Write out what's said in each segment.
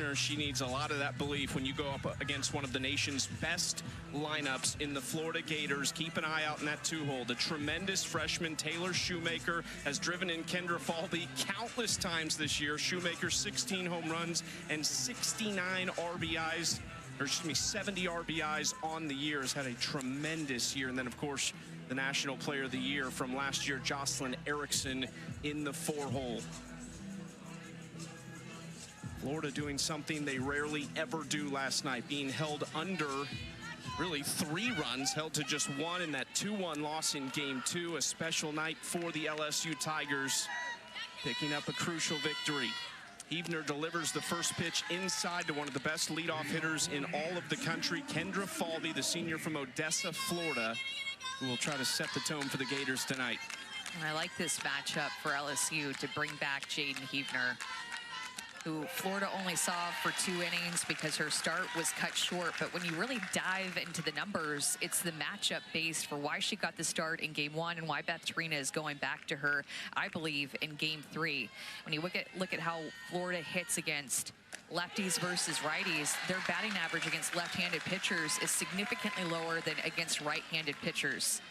Huebner, she needs a lot of that belief when you go up against one of the nation's best lineups in the Florida Gators. Keep an eye out in that two-hole. The tremendous freshman Taylor Shoemaker has driven in Kendra Falvey countless times this year. Shoemaker 16 home runs and 69 RBIs, or excuse me, 70 RBIs on the year. Has had a tremendous year. And then, of course, the National Player of the Year from last year, Jocelyn Erickson, in the four-hole. Florida doing something they rarely ever do last night, being held under really 3 runs, held to just 1 in that 2-1 loss in game 2. A special night for the LSU Tigers, picking up a crucial victory. Huebner delivers the first pitch inside to one of the best leadoff hitters in all of the country, Kendra Falvey, the senior from Odessa, Florida, who will try to set the tone for the Gators tonight. I like this matchup for LSU to bring back Jaden Huebner, who Florida only saw for 2 innings because her start was cut short. But when you really dive into the numbers, it's the matchup based for why she got the start in game 1 and why Beth Torina is going back to her, I believe, in game 3. When you look at how Florida hits against lefties versus righties, their batting average against left-handed pitchers is significantly lower than against right-handed pitchers.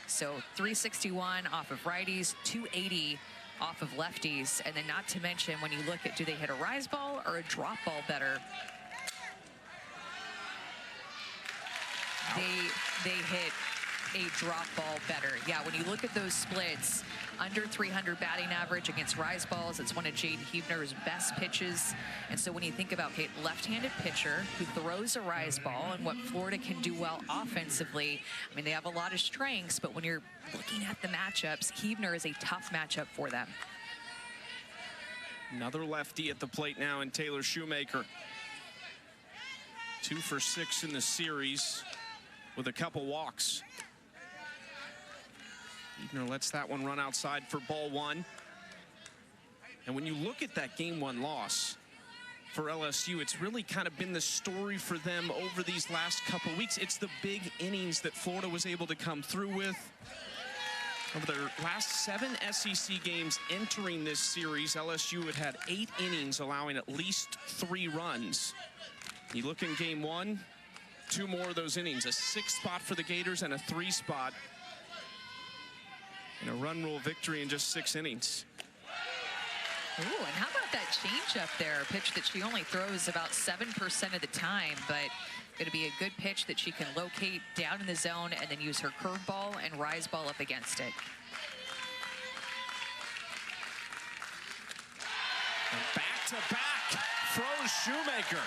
So 361 off of righties, 280 off of lefties, and then not to mention when you look at, do they hit a rise ball or a drop ball better? They hit a drop ball better. Yeah, when you look at those splits, under 300 batting average against rise balls, it's one of Jaden Huebner's best pitches. And so when you think about, okay, left-handed pitcher who throws a rise ball and what Florida can do well offensively, I mean, they have a lot of strengths, but when you're looking at the matchups, Huebner is a tough matchup for them. Another lefty at the plate now in Taylor Shoemaker. 2 for 6 in the series with a couple walks. Huebner lets that one run outside for ball 1. And when you look at that game 1 loss for LSU, it's really kind of been the story for them over these last couple weeks. It's the big innings that Florida was able to come through with. Over their last 7 SEC games entering this series, LSU had 8 innings, allowing at least 3 runs. You look in game 1, 2 more of those innings, a 6 spot for the Gators and a 3 spot. And a run rule victory in just 6 innings. Ooh, and how about that changeup there? A pitch that she only throws about 7% of the time, but going to be a good pitch that she can locate down in the zone and then use her curveball and rise ball up against it. And back-to-back throws Shoemaker.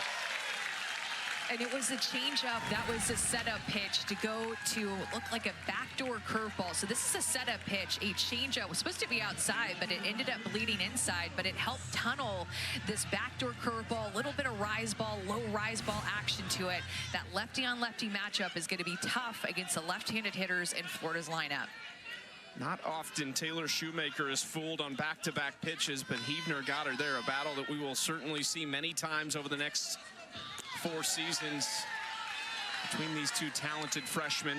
And it was a changeup. That was a setup pitch to go to look like a backdoor curveball. So this is a setup pitch. A changeup was supposed to be outside, but it ended up bleeding inside. But it helped tunnel this backdoor curveball, a little bit of rise ball, low rise ball action to it. That lefty-on-lefty matchup is going to be tough against the left-handed hitters in Florida's lineup. Not often Taylor Shoemaker is fooled on back-to-back pitches, but Huebner got her there. A battle that we will certainly see many times over the next 4 seasons between these 2 talented freshmen.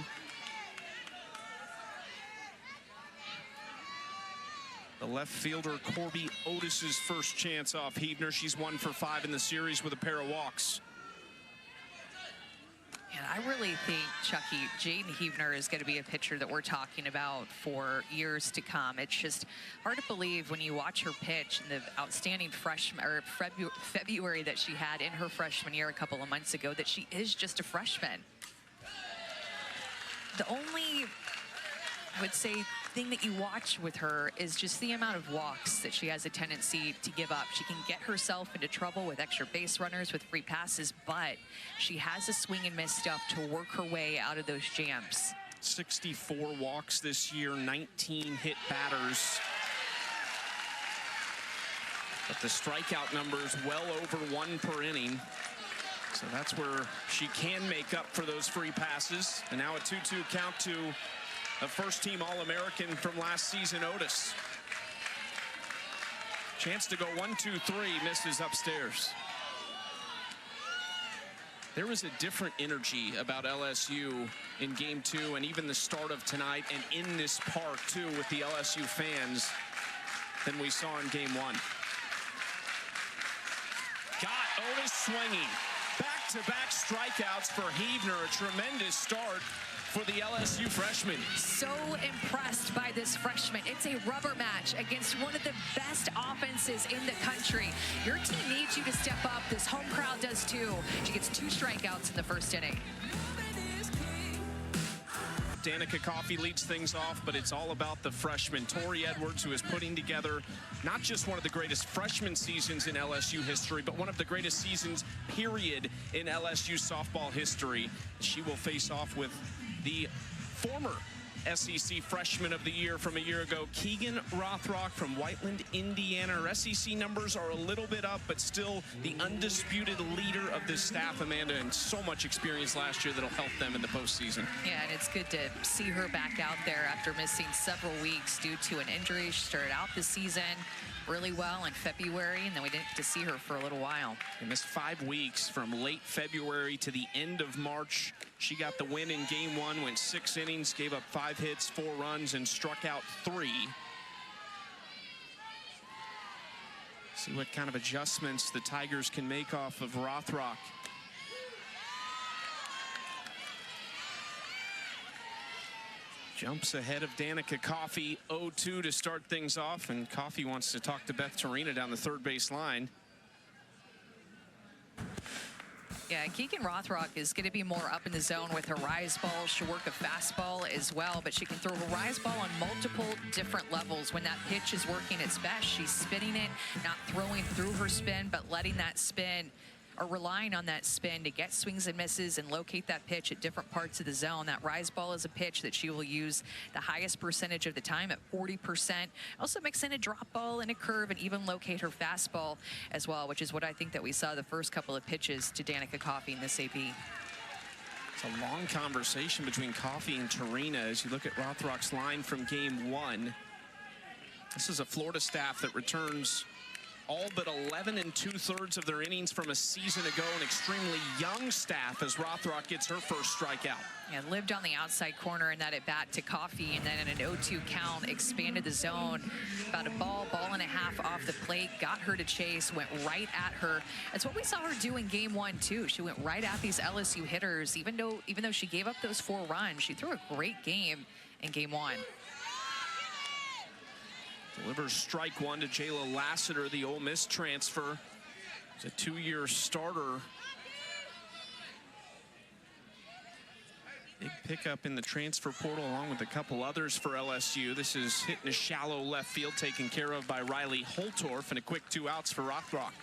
The left fielder Corby Otis's first chance off Huebner. She's 1 for 5 in the series with a pair of walks. And I really think, Chucky, Jaden Huebner is going to be a pitcher that we're talking about for years to come. It's just hard to believe when you watch her pitch in the outstanding February that she had in her freshman year a couple of months ago, that she is just a freshman. The only, I would say, thing that you watch with her is just the amount of walks that she has a tendency to give up. She can get herself into trouble with extra base runners, with free passes, but she has a swing and miss stuff to work her way out of those jams. 64 walks this year, 19 hit batters. But the strikeout numbers well over 1 per inning. So that's where she can make up for those free passes. And now a 2-2 count to a first-team All-American from last season, Otis. Chance to go 1-2-3, misses upstairs. There was a different energy about LSU in game 2 and even the start of tonight and in this park too with the LSU fans than we saw in game 1. Got Otis swinging. Back-to-back strikeouts for Heavner. A tremendous start for the LSU freshman. So impressed by this freshman. It's a rubber match against one of the best offenses in the country. Your team needs you to step up. This home crowd does too. She gets 2 strikeouts in the first inning. Danica Coffey leads things off, but it's all about the freshman, Tori Edwards, who is putting together not just one of the greatest freshman seasons in LSU history, but one of the greatest seasons, period, in LSU softball history. She will face off with the former SEC Freshman of the Year from a year ago, Keegan Rothrock from Whiteland, Indiana. Her SEC numbers are a little bit up, but still the undisputed leader of this staff, Amanda, and so much experience last year that'll help them in the postseason. Yeah, and it's good to see her back out there after missing several weeks due to an injury. She started out the season really well in February, and then we didn't get to see her for a little while. They missed 5 weeks from late February to the end of March. She got the win in game 1, went 6 innings, gave up 5 hits, 4 runs, and struck out 3. See what kind of adjustments the Tigers can make off of Rothrock. Jumps ahead of Danica Coffey, 0-2 to start things off, and Coffey wants to talk to Beth Torina down the third base line. Yeah, Keegan Rothrock is going to be more up in the zone with her rise ball. She'll work a fastball as well, but she can throw a rise ball on multiple different levels. When that pitch is working its best, she's spinning it, not throwing through her spin, but letting that spin or relying on that spin to get swings and misses and locate that pitch at different parts of the zone. That rise ball is a pitch that she will use the highest percentage of the time at 40%. Also mix in a drop ball and a curve and even locate her fastball as well, which is what I think that we saw the first couple of pitches to Danica Coffey in this AP. It's a long conversation between Coffey and Torina as you look at Rothrock's line from game 1. This is a Florida staff that returns all but 11 2/3 of their innings from a season ago. An extremely young staff as Rothrock gets her first strikeout. Yeah, lived on the outside corner in that at bat to Coffey, and then in an 0-2 count, expanded the zone. About a ball and a half off the plate, got her to chase, went right at her. That's what we saw her do in game 1 too. She went right at these LSU hitters, even though she gave up those 4 runs. She threw a great game in game 1. Delivers strike 1 to Jayla Lassiter, the Ole Miss transfer. It's a 2-year starter. Big pickup in the transfer portal along with a couple others for LSU. This is hit in a shallow left field, taken care of by Riley Holtorf, and a quick 2 outs for Rothrock.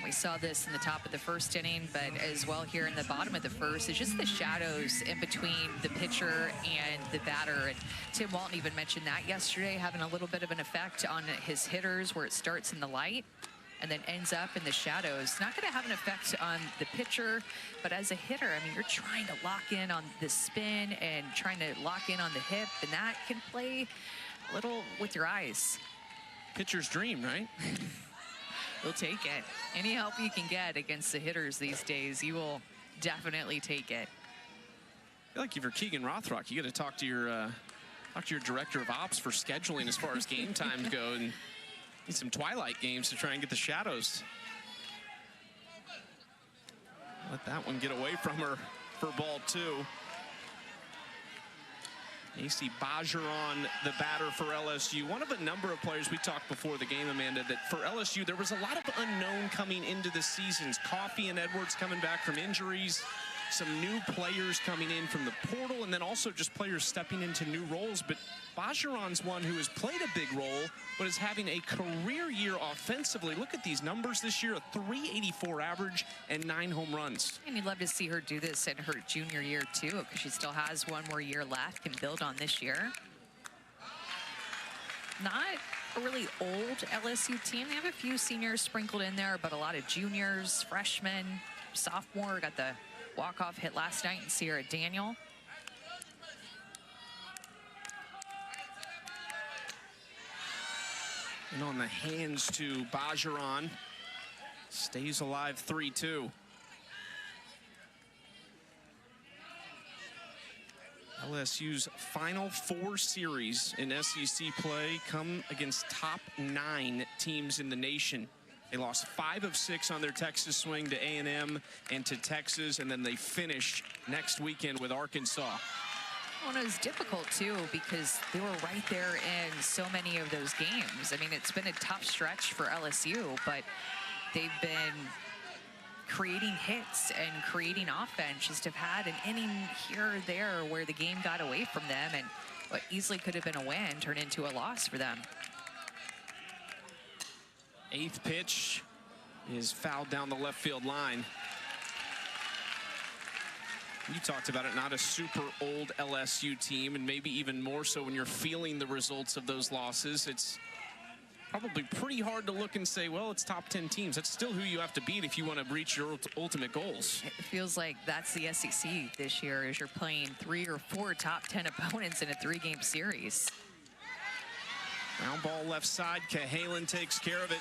We saw this in the top of the first inning, but as well here in the bottom of the first. It's just the shadows in between the pitcher and the batter. And Tim Walton even mentioned that yesterday, having a little bit of an effect on his hitters where it starts in the light and then ends up in the shadows. Not going to have an effect on the pitcher, but as a hitter, I mean, you're trying to lock in on the spin and trying to lock in on the hip, and that can play a little with your eyes. Pitcher's dream, right? You'll take it. Any help you can get against the hitters these days, you will definitely take it. I feel like if you're Keegan Rothrock, you got to talk to your director of ops for scheduling as far as game times go, and need some twilight games to try and get the shadows. Let that one get away from her for ball 2. AC Bajaron, the batter for LSU. One of a number of players we talked before the game, Amanda, that for LSU, there was a lot of unknown coming into the seasons. Coffey and Edwards coming back from injuries, some new players coming in from the portal, and then also just players stepping into new roles. But Bajaron's one who has played a big role, but is having a career year offensively. Look at these numbers this year, a .384 average and 9 home runs. And you'd love to see her do this in her junior year too, because she still has 1 more year left, can build on this year. Not a really old LSU team. They have a few seniors sprinkled in there, but a lot of juniors, freshmen, sophomore. Got the walk-off hit last night in Sierra Daniel. And on the hands to Bajaron. Stays alive, 3-2. LSU's final 4 series in SEC play come against top 9 teams in the nation. They lost 5 of 6 on their Texas swing to A&M and to Texas, and then they finish next weekend with Arkansas. Well, it was difficult, too, because they were right there in so many of those games. I mean, it's been a tough stretch for LSU, but they've been creating hits and creating offense. Just have had an inning here or there where the game got away from them, and what easily could have been a win turned into a loss for them. 8th pitch is fouled down the left field line. You talked about it, not a super old LSU team, and maybe even more so when you're feeling the results of those losses. It's probably pretty hard to look and say, well, it's top 10 teams. That's still who you have to beat if you want to reach your ultimate goals. It feels like that's the SEC this year, as you're playing 3 or 4 top 10 opponents in a 3-game series. Ground ball left side. Cahalan takes care of it.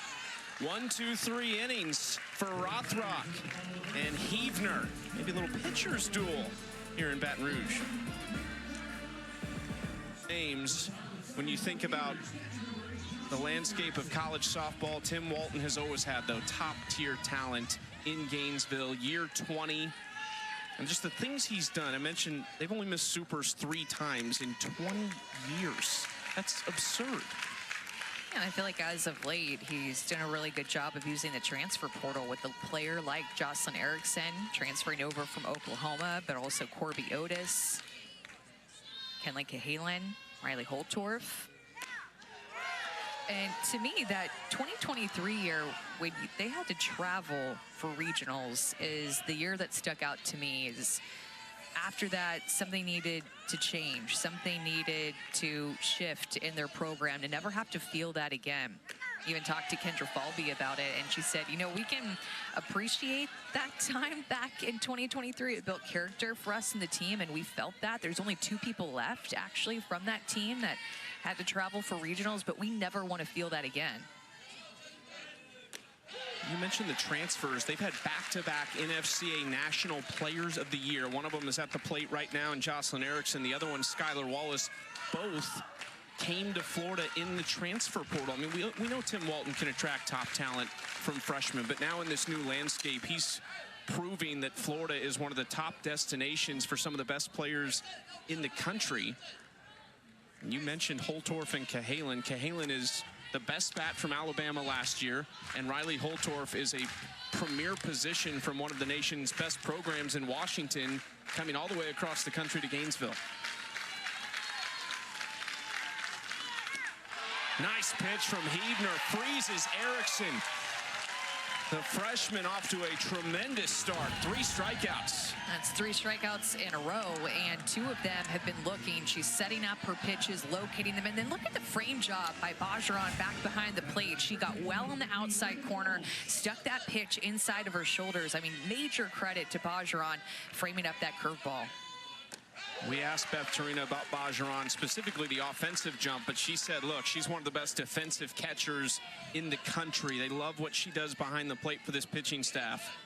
1, 2, 3 innings for Rothrock and Heavner. Maybe a little pitcher's duel here in Baton Rouge. Names, when you think about the landscape of college softball, Tim Walton has always had, though, top-tier talent in Gainesville, year 20. And just the things he's done. I mentioned they've only missed supers 3 times in 20 years. That's absurd. And I feel like as of late, he's done a really good job of using the transfer portal with a player like Jocelyn Erickson transferring over from Oklahoma, but also Corby Otis, Kenley Cahalan, Riley Holtorf. And to me, that 2023 year, when they had to travel for regionals, is the year that stuck out to me. Is after that, something needed to change, something needed to shift in their program to never have to feel that again. Even talked to Kendra Falby about it, and she said, you know, we can appreciate that time back in 2023. It built character for us and the team, and we felt that. There's only 2 people left, actually, from that team that had to travel for regionals, but we never want to feel that again. You mentioned the transfers. They've had back-to-back NFCA National Players of the Year. One of them is at the plate right now, and Jocelyn Erickson. The other one, Skylar Wallace. Both came to Florida in the transfer portal. I mean, we know Tim Walton can attract top talent from freshmen, but now in this new landscape, he's proving that Florida is one of the top destinations for some of the best players in the country. And you mentioned Holtorf and Cahalan. Cahalan is the best bat from Alabama last year, and Riley Holtorf is a premier position from one of the nation's best programs in Washington, coming all the way across the country to Gainesville. Nice pitch from Heavner, freezes Erickson. The freshman off to a tremendous start. 3 strikeouts. That's 3 strikeouts in a row, and 2 of them have been looking. She's setting up her pitches, locating them, and then look at the frame job by Bajaran back behind the plate. She got well on the outside corner, stuck that pitch inside of her shoulders. I mean, major credit to Bajaran framing up that curveball. We asked Beth Torina about Bajaran, specifically the offensive jump, but she said, look, she's one of the best defensive catchers in the country. They love what she does behind the plate for this pitching staff.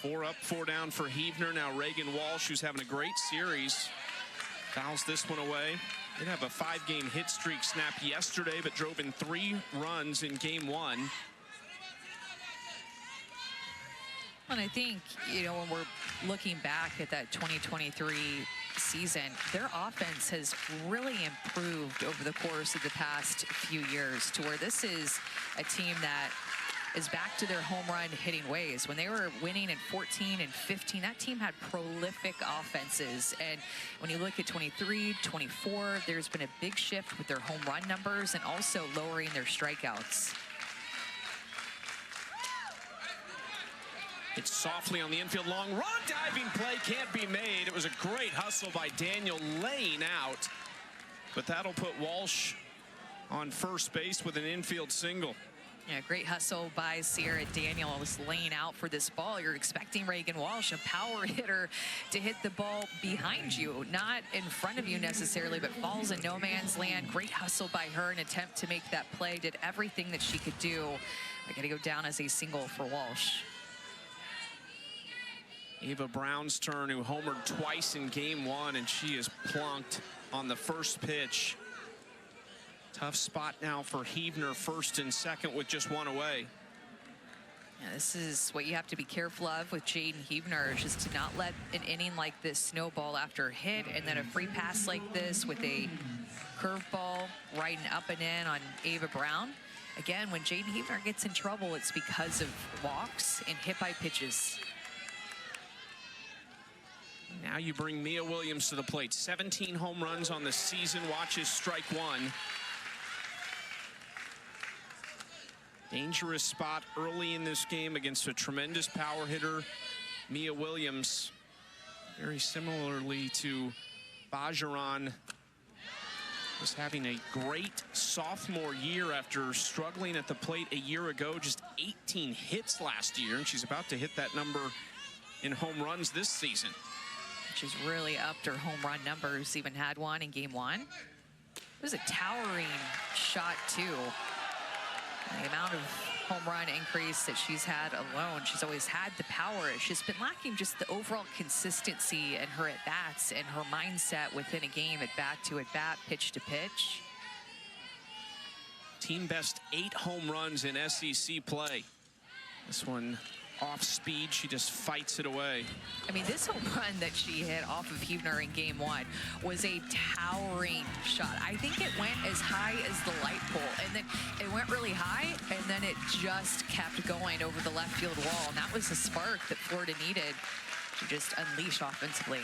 4 up, 4 down for Heavner. Now Reagan Walsh, who's having a great series, fouls this one away. Did have a 5-game hit streak snapped yesterday, but drove in 3 runs in game 1. And I think, you know, when we're looking back at that 2023 season, their offense has really improved over the course of the past few years, to where this is a team that is back to their home run hitting ways. When they were winning in 14 and 15, that team had prolific offenses. And when you look at 23, 24, there's been a big shift with their home run numbers and also lowering their strikeouts. It's softly on the infield, long run, diving play can't be made. It was a great hustle by Daniel laying out, but that'll put Walsh on first base with an infield single. Yeah, great hustle by Sierra Daniels laying out for this ball. You're expecting Reagan Walsh, a power hitter, to hit the ball behind you, not in front of you necessarily, but falls in no man's land. Great hustle by her, an attempt to make that play, did everything that she could do. I got to go down as a single for Walsh. Ava Brown's turn, who homered twice in game one, and she is plunked on the first pitch. Tough spot now for Heavner, first and second with just one away. Yeah, this is what you have to be careful of with Jaden Heavner, is just to not let an inning like this snowball after a hit, and then a free pass like this with a curveball riding up and in on Ava Brown. Again, when Jaden Heavner gets in trouble, it's because of walks and hit by pitches. Now you bring Mia Williams to the plate. 17 home runs on the season. Watches strike one. Dangerous spot early in this game against a tremendous power hitter, Mia Williams. Very similarly to Bajaran, was having a great sophomore year after struggling at the plate a year ago. Just 18 hits last year, and she's about to hit that number in home runs this season. She's really upped her home run numbers, even had one in game one. It was a towering shot, too. The amount of home run increase that she's had alone, she's always had the power. It's just been lacking just the overall consistency in her at-bats and her mindset within a game, at-bat to at-bat, pitch to pitch. Team best 8 home runs in SEC play. This one off speed, she just fights it away. I mean, this home run that she hit off of Heavner in game one was a towering shot. I think it went as high as the light pole, and then it went really high, and then it just kept going over the left field wall. And that was the spark that Florida needed to just unleash offensively.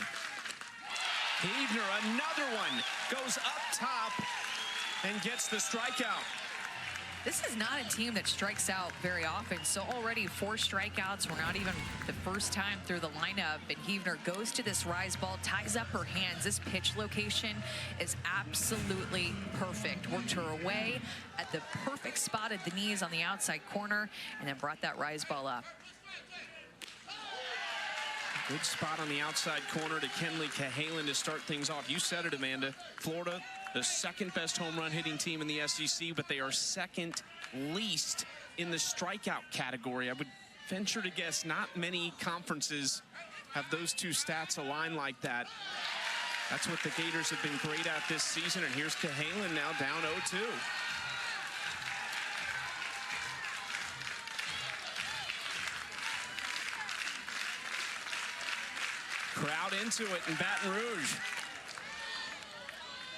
Heavner, another one, goes up top and gets the strikeout. This is not a team that strikes out very often, so already 4 strikeouts. We're not even the first time through the lineup, and Heavner goes to this rise ball, ties up her hands. This pitch location is absolutely perfect. Worked her away at the perfect spot at the knees on the outside corner, and then brought that rise ball up. Good spot on the outside corner to Kenley Cahalan to start things off. You said it, Amanda. Florida, the second best home run hitting team in the SEC, but they are second least in the strikeout category. I would venture to guess not many conferences have those two stats aligned like that. That's what the Gators have been great at this season, and here's Cahalan now down 0-2. Crowd into it in Baton Rouge.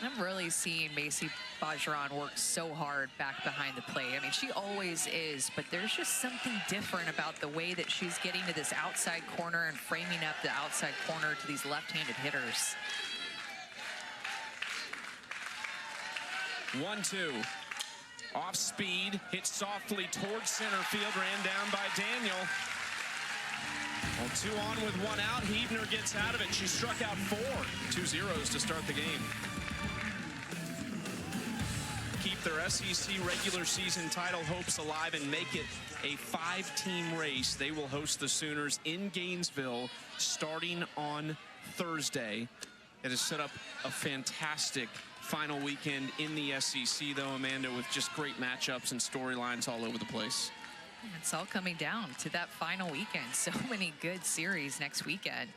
I'm really seeing Macy Bajaran work so hard back behind the plate. I mean, she always is, but there's just something different about the way that she's getting to this outside corner and framing up the outside corner to these left-handed hitters. 1-2. Off speed, hit softly towards center field, ran down by Daniel. Well, 2 on with 1 out. Heavner gets out of it. She struck out 4. 2 zeros to start the game. Keep their SEC regular season title hopes alive and make it a 5-team race. They will host the Sooners in Gainesville starting on Thursday. It has set up a fantastic final weekend in the SEC, though, Amanda, with just great matchups and storylines all over the place. It's all coming down to that final weekend. So many good series next weekend.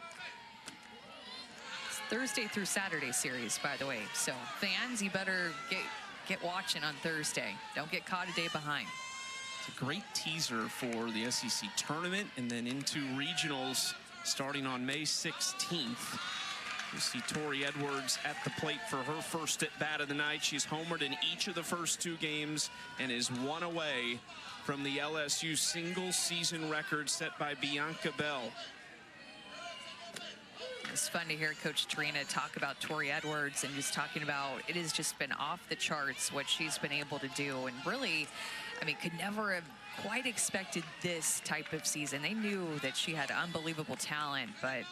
It's Thursday through Saturday series, by the way. So fans, you better get watching on Thursday. Don't get caught a day behind. It's a great teaser for the SEC tournament and then into regionals starting on May 16th. You see Tori Edwards at the plate for her first at bat of the night. She's homered in each of the first 2 games and is 1 away from the LSU single season record set by Bianca Bell. It's fun to hear Coach Trina talk about Tori Edwards and just talking about it has just been off the charts what she's been able to do, and really, I mean, could never have quite expected this type of season. They knew that she had unbelievable talent, but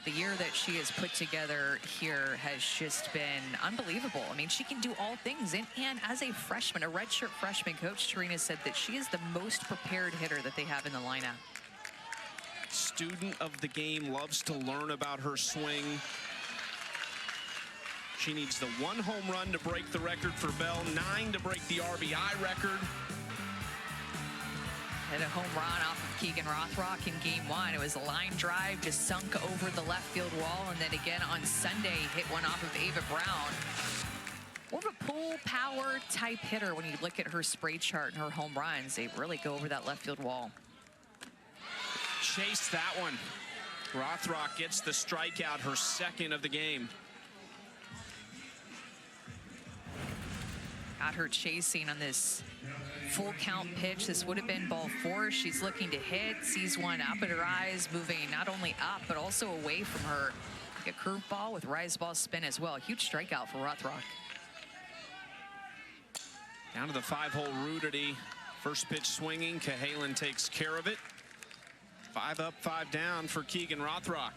the year that she has put together here has just been unbelievable. I mean, she can do all things. And as a freshman, a redshirt freshman, Coach Trina said that she is the most prepared hitter that they have in the lineup. Student of the game, loves to learn about her swing. She needs the 1 home run to break the record for Bell, 9 to break the RBI record. hit a home run off of Keegan Rothrock in game one. It was a line drive, just sunk over the left field wall, and then again on Sunday, hit one off of Ava Brown. More of a pull power type hitter when you look at her spray chart and her home runs. They really go over that left field wall. Chase that one. Rothrock gets the strikeout, her second of the game. Got her chasing on this full count pitch. This would have been ball four. She's looking to hit, sees one up at her eyes, moving not only up, but also away from her. Like a curveball with rise ball spin as well. Huge strikeout for Rothrock. Down to the 5-hole Rudity. First pitch swinging. Cahalan takes care of it. 5 up, 5 down for Keegan Rothrock.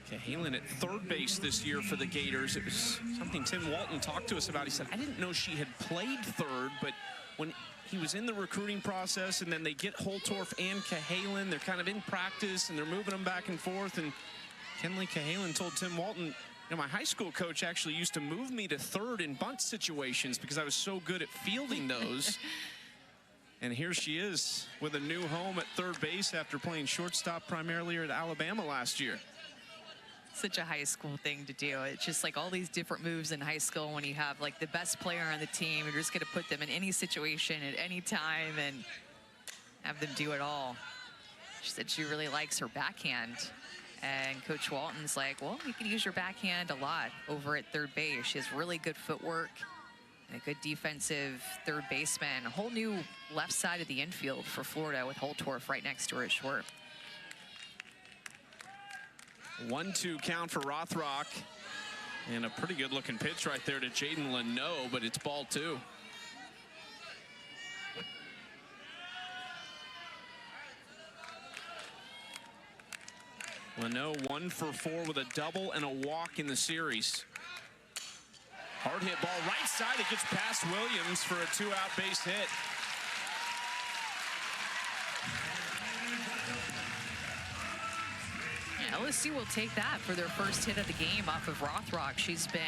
Cahalan at third base this year for the Gators. It was something Tim Walton talked to us about. He said, I didn't know she had played third, but when he was in the recruiting process and then they get Holtorf and Cahalan, they're kind of in practice and they're moving them back and forth. And Kenley Cahalan told Tim Walton, you know, my high school coach actually used to move me to third in bunt situations because I was so good at fielding those. And here she is with a new home at third base after playing shortstop primarily at Alabama last year. Such a high school thing to do. It's just like all these different moves in high school when you have like the best player on the team. You're just going to put them in any situation at any time and have them do it all. She said she really likes her backhand. And Coach Walton's like, well, you can use your backhand a lot over at third base. She has really good footwork and a good defensive third baseman. A whole new left side of the infield for Florida with Holtorf right next to her at short. 1-2 count for Rothrock. And a pretty good looking pitch right there to Jaden Leno, but it's ball 2. Leno 1 for 4 with a double and a walk in the series. Hard hit ball right side. It gets past Williams for a 2-out base hit. LSU will take that for their first hit of the game off of Rothrock. She's been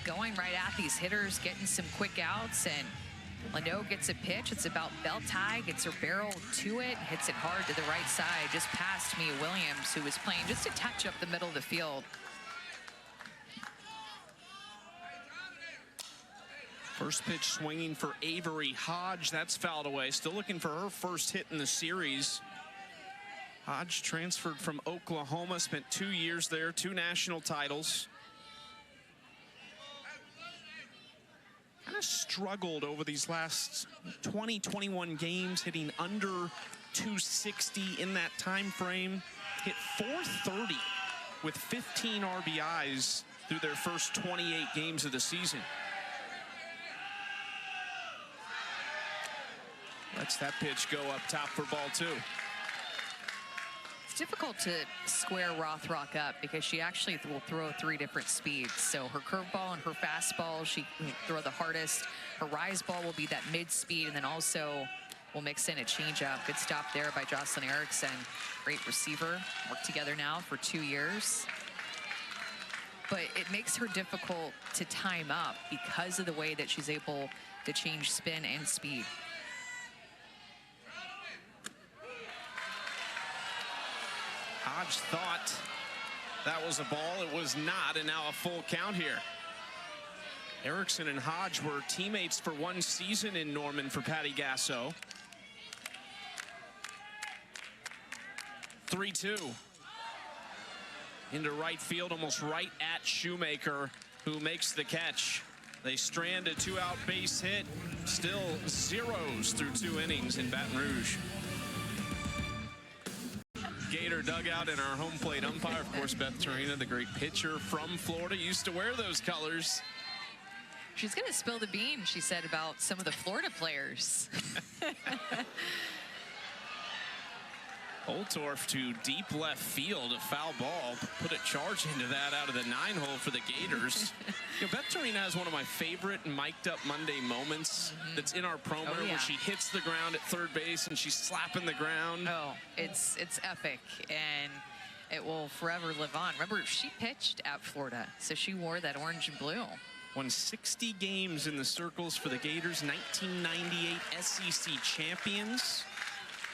going right at these hitters, getting some quick outs, and Leno gets a pitch. It's about belt high, gets her barrel to it, hits it hard to the right side, just past Mia Williams, who was playing just a touch up the middle of the field. First pitch swinging for Avery Hodge. That's fouled away. Still looking for her first hit in the series. Hodge transferred from Oklahoma, spent 2 years there, 2 national titles. Kind of struggled over these last 21 games, hitting under 260 in that time frame. Hit .430 with 15 RBIs through their first 28 games of the season. Lets that pitch go up top for ball 2. It's difficult to square Rothrock up because she actually will throw 3 different speeds. So her curveball and her fastball, she can throw the hardest. Her rise ball will be that mid-speed, and then also will mix in a changeup. Good stop there by Jocelyn Erickson. Great receiver. Worked together now for 2 years. But it makes her difficult to time up because of the way that she's able to change spin and speed. Hodge thought that was a ball. It was not, and now a full count here. Erickson and Hodge were teammates for 1 season in Norman for Patty Gasso. 3-2. Into right field, almost right at Shoemaker, who makes the catch. They strand a 2-out base hit. Still zeros through 2 innings in Baton Rouge. Gator dugout and our home plate umpire, of course, Beth Torina, the great pitcher from Florida, used to wear those colors. She's going to spill the beans, she said, about some of the Florida players. Holtorf to deep left field, a foul ball. Put a charge into that out of the 9-hole for the Gators. You know, Beth Torina has one of my favorite mic'd up Monday moments that's in our promo where she hits the ground at third base and she's slapping the ground. Oh, it's epic. And it will forever live on. Remember, she pitched at Florida, so she wore that orange and blue. Won 60 games in the circles for the Gators, 1998 SEC champions.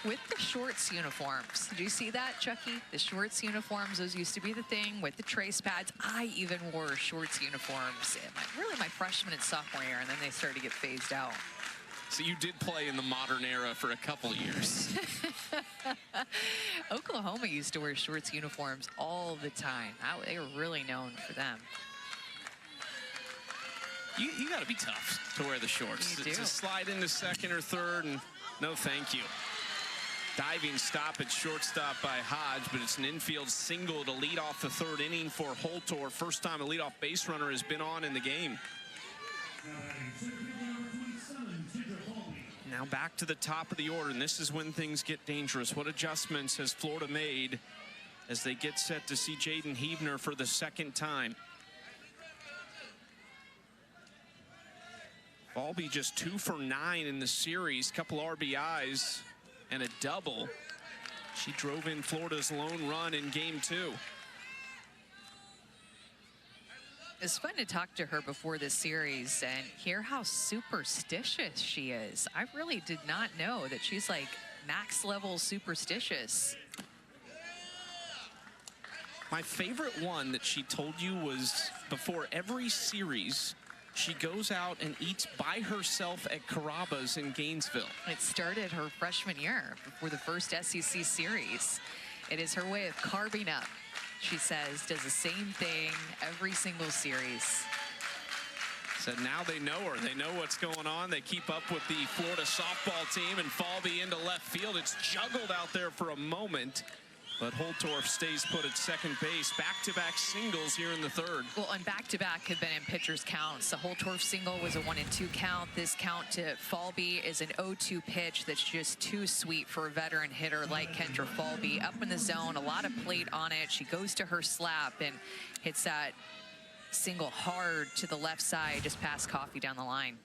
With the shorts uniforms. Did you see that, Chucky? The shorts uniforms, those used to be the thing with the trace pads. I even wore shorts uniforms in really my freshman and sophomore year, and then they started to get phased out. So you did play in the modern era for a couple of years. Oklahoma used to wear shorts uniforms all the time. They were really known for them. You got to be tough to wear the shorts. You do. To slide into second or third, and no thank you. Diving stop at shortstop by Hodge, but it's an infield single to lead off the third inning for Holtor. First time a leadoff base runner has been on in the game. Now back to the top of the order, and this is when things get dangerous. What adjustments has Florida made as they get set to see Jaden Heavner for the second time? Falby just 2 for 9 in the series, couple RBIs and a double. She drove in Florida's lone run in game 2. It's fun to talk to her before this series and hear how superstitious she is. I really did not know that she's like max level superstitious. My favorite one that she told you was before every series, she goes out and eats by herself at Carrabba's in Gainesville. It started her freshman year before the first SEC series. It is her way of carving up. She says, does the same thing every single series. Said now they know her. They know what's going on. They keep up with the Florida softball team, and Falby into left field. It's juggled out there for a moment, but Holtorf stays put at second base. Back-to-back singles here in the third. Well, and back-to-back have been in pitchers' counts. The Holtorf single was a 1-2 count. This count to Falby is an 0-2 pitch that's just too sweet for a veteran hitter like Kendra Falby. Up in the zone, a lot of plate on it. She goes to her slap and hits that single hard to the left side, just past Coffey down the line.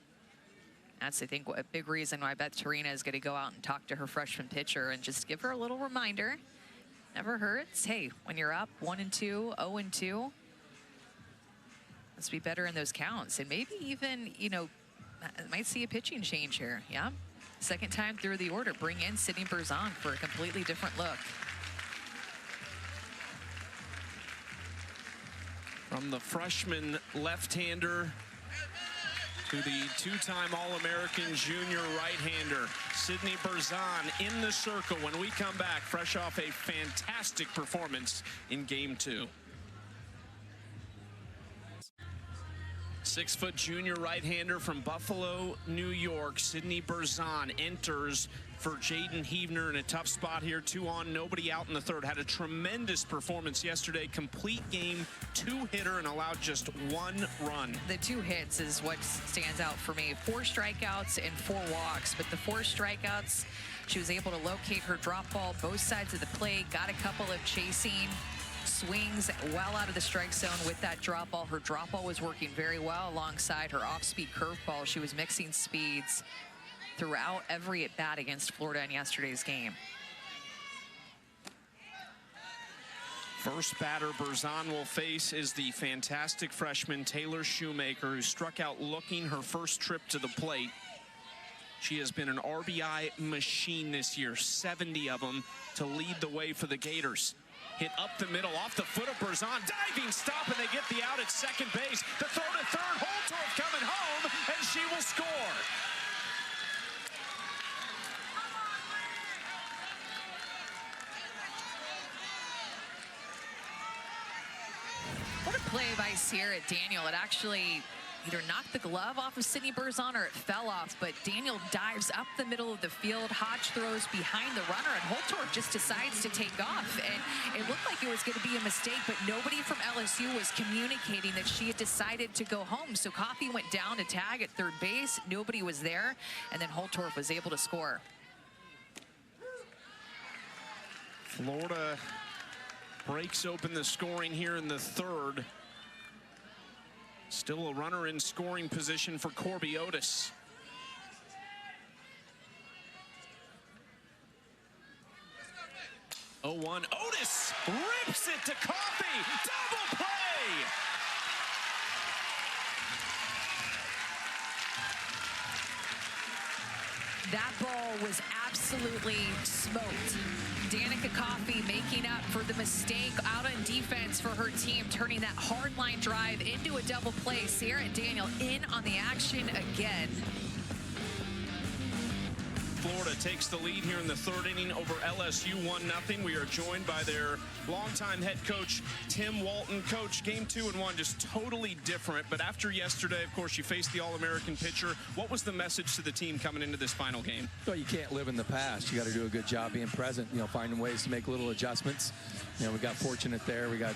That's, I think, a big reason why Beth Torina is going to go out and talk to her freshman pitcher and just give her a little reminder. Never hurts. Hey, when you're up 1-2, 0-2, let's be better in those counts. And maybe even, you know, might see a pitching change here. Yeah. Second time through the order, bring in Sydney Berzon for a completely different look. From the freshman left-hander to the two-time All-American junior right-hander, Sydney Berzon in the circle when we come back, fresh off a fantastic performance in game 2. 6-foot junior right-hander from Buffalo, New York, Sydney Berzon enters for Jaden Heavner in a tough spot here. 2 on, nobody out in the third. Had a tremendous performance yesterday. Complete game, 2-hitter, and allowed just 1 run. The 2 hits is what stands out for me. 4 strikeouts and 4 walks. But the 4 strikeouts, she was able to locate her drop ball both sides of the plate, got a couple of chasing swings well out of the strike zone with that drop ball. Her drop ball was working very well alongside her off-speed curveball. She was mixing speeds throughout every at-bat against Florida in yesterday's game. First batter Berzon will face is the fantastic freshman Taylor Shoemaker, who struck out looking her first trip to the plate. She has been an RBI machine this year, 70 of them to lead the way for the Gators. Hit up the middle, off the foot of Berzon, diving stop, and they get the out at second base. The throw to third, Holtorf coming home, and she will score. What a play by Sierra Daniel. It actually either knocked the glove off of Sydney Berzon or it fell off, but Daniel dives up the middle of the field. Hodge throws behind the runner, and Holtorf just decides to take off. And it looked like it was going to be a mistake, but nobody from LSU was communicating that she had decided to go home. So Coffey went down to tag at third base. Nobody was there, and then Holtorf was able to score. Florida breaks open the scoring here in the third. Still a runner in scoring position for Corby Otis. 0-1. Otis rips it to Coffey. Double play. That ball was absolutely smoked. Danica Coffey making up for the mistake out on defense for her team, turning that hard line drive into a double play. Sierra and Daniel in on the action again. Florida takes the lead here in the third inning over LSU 1-0. We are joined by their longtime head coach, Tim Walton. Coach, game 2 and 1 just totally different. But after yesterday, of course, you faced the All-American pitcher. What was the message to the team coming into this final game? Well, you can't live in the past. You got to do a good job being present, finding ways to make little adjustments. We got fortunate there. We got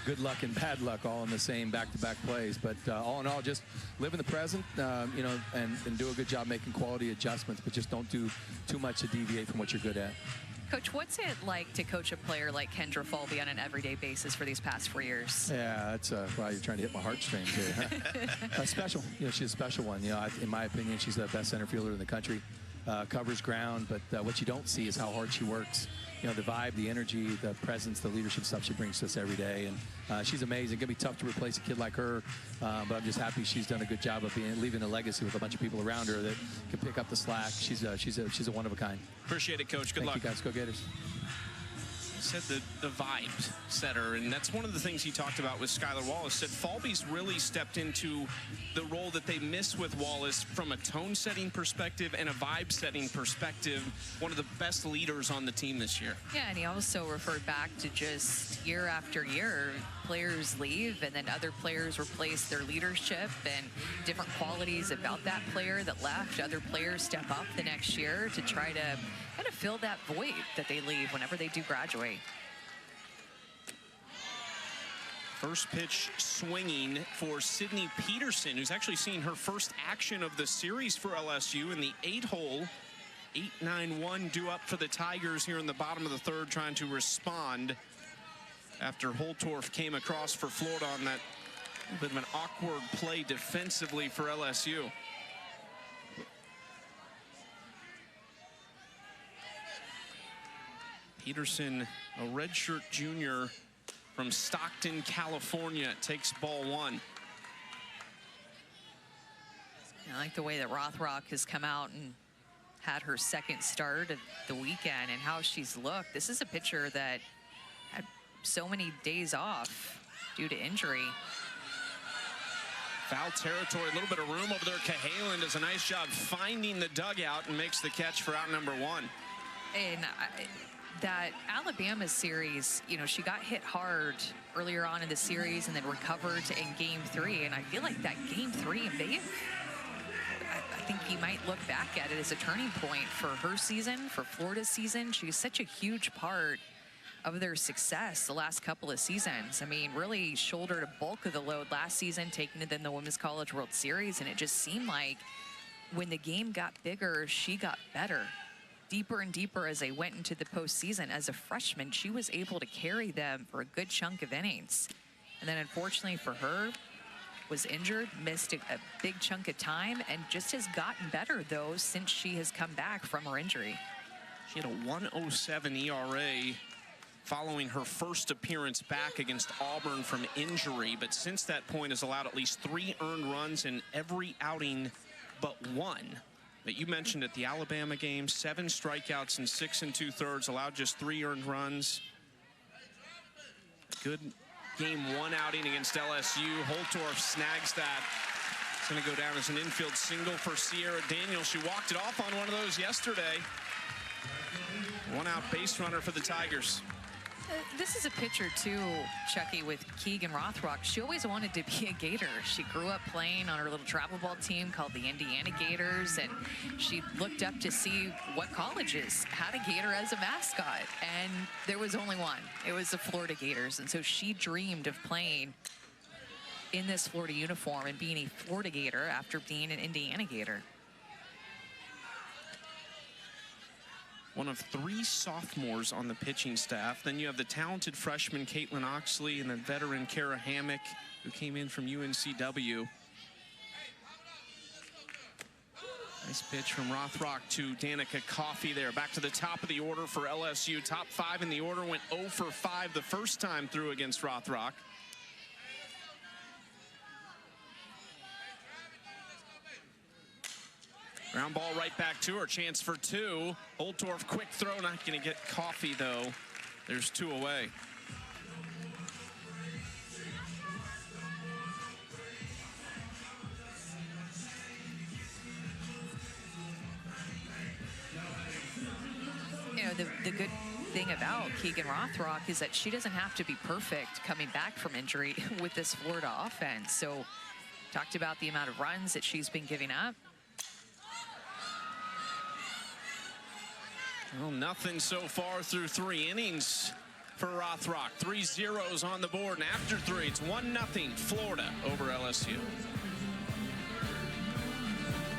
good luck and bad luck all in the same back-to-back plays. But all in all, just live in the present, and do a good job making quality adjustments, but just don't do too much to deviate from what you're good at. Coach, what's it like to coach a player like Kendra Falvey on an everyday basis for these past 4 years? Yeah, that's wow, you're trying to hit my heartstrings here. Special. She's a special one. In my opinion, she's the best center fielder in the country. Covers ground, but what you don't see is how hard she works. The vibe, the energy, the presence, the leadership stuff she brings to us every day. And she's amazing. It's going to be tough to replace a kid like her, but I'm just happy she's done a good job of leaving a legacy with a bunch of people around her that can pick up the slack. She's a one of a kind. Appreciate it, Coach. Good luck. Thank you, guys. Go Gators. Said the vibe setter, and that's one of the things he talked about with Skylar Wallace. Said Falvey's really stepped into the role that they miss with Wallace from a tone setting perspective and a vibe setting perspective. One of the best leaders on the team this year. Yeah, and he also referred back to just year after year, players leave and then other players replace their leadership and different qualities about that player that left. Other players step up the next year to try to kind of fill that void that they leave whenever they do graduate. First pitch swinging for Sydney Peterson, who's actually seen her first action of the series for LSU in the 8-hole. 8-9-1 due up for the Tigers here in the bottom of the third, trying to respond after Holtorf came across for Florida on that bit of an awkward play defensively for LSU. Peterson, a redshirt junior from Stockton, California, takes ball 1. I like the way that Rothrock has come out and had her second start of the weekend and how she's looked. This is a pitcher that had so many days off due to injury. Foul territory, a little bit of room over there. Cahalan does a nice job finding the dugout and makes the catch for out number 1. And that Alabama series, she got hit hard earlier on in the series and then recovered in game 3. And I feel like that game 3, I think you might look back at it as a turning point for her season, for Florida's season. She's such a huge part of their success the last couple of seasons. I mean, really shouldered a bulk of the load last season, taking it in the Women's College World Series. And it just seemed like when the game got bigger, she got better. Deeper and deeper as they went into the postseason. As a freshman, she was able to carry them for a good chunk of innings. And then unfortunately for her, was injured, missed a big chunk of time, and just has gotten better, though, since she has come back from her injury. She had a 1.07 ERA following her first appearance back against Auburn from injury, but since that point has allowed at least 3 earned runs in every outing but 1. That you mentioned at the Alabama game, 7 strikeouts in 6 2/3, allowed just 3 earned runs. Good game 1 outing against LSU. Holtorf snags that. It's going to go down as an infield single for Sierra Daniel. She walked it off on one of those yesterday. 1 out base runner for the Tigers. This is a pitcher, too, Chucky, with Keegan Rothrock. She always wanted to be a Gator. She grew up playing on her little travel ball team called the Indiana Gators, and she looked up to see what colleges had a Gator as a mascot, and there was only one. It was the Florida Gators, and so she dreamed of playing in this Florida uniform and being a Florida Gator after being an Indiana Gator. One of 3 sophomores on the pitching staff. Then you have the talented freshman Caitlin Oxley and the veteran Kara Hammock, who came in from UNCW. Nice pitch from Rothrock to Danica Coffey there. Back to the top of the order for LSU. Top 5 in the order, went 0 for 5 the first time through against Rothrock. Ground ball right back to her. Chance for 2. Holtorf, quick throw, not going to get Coffey though. There's 2 away. You know, the good thing about Keegan Rothrock is that she doesn't have to be perfect coming back from injury with this Florida offense. So, talked about the amount of runs that she's been giving up. Well, nothing so far through 3 innings for Rothrock. 3 zeros on the board, and after 3, it's 1-0 Florida over LSU.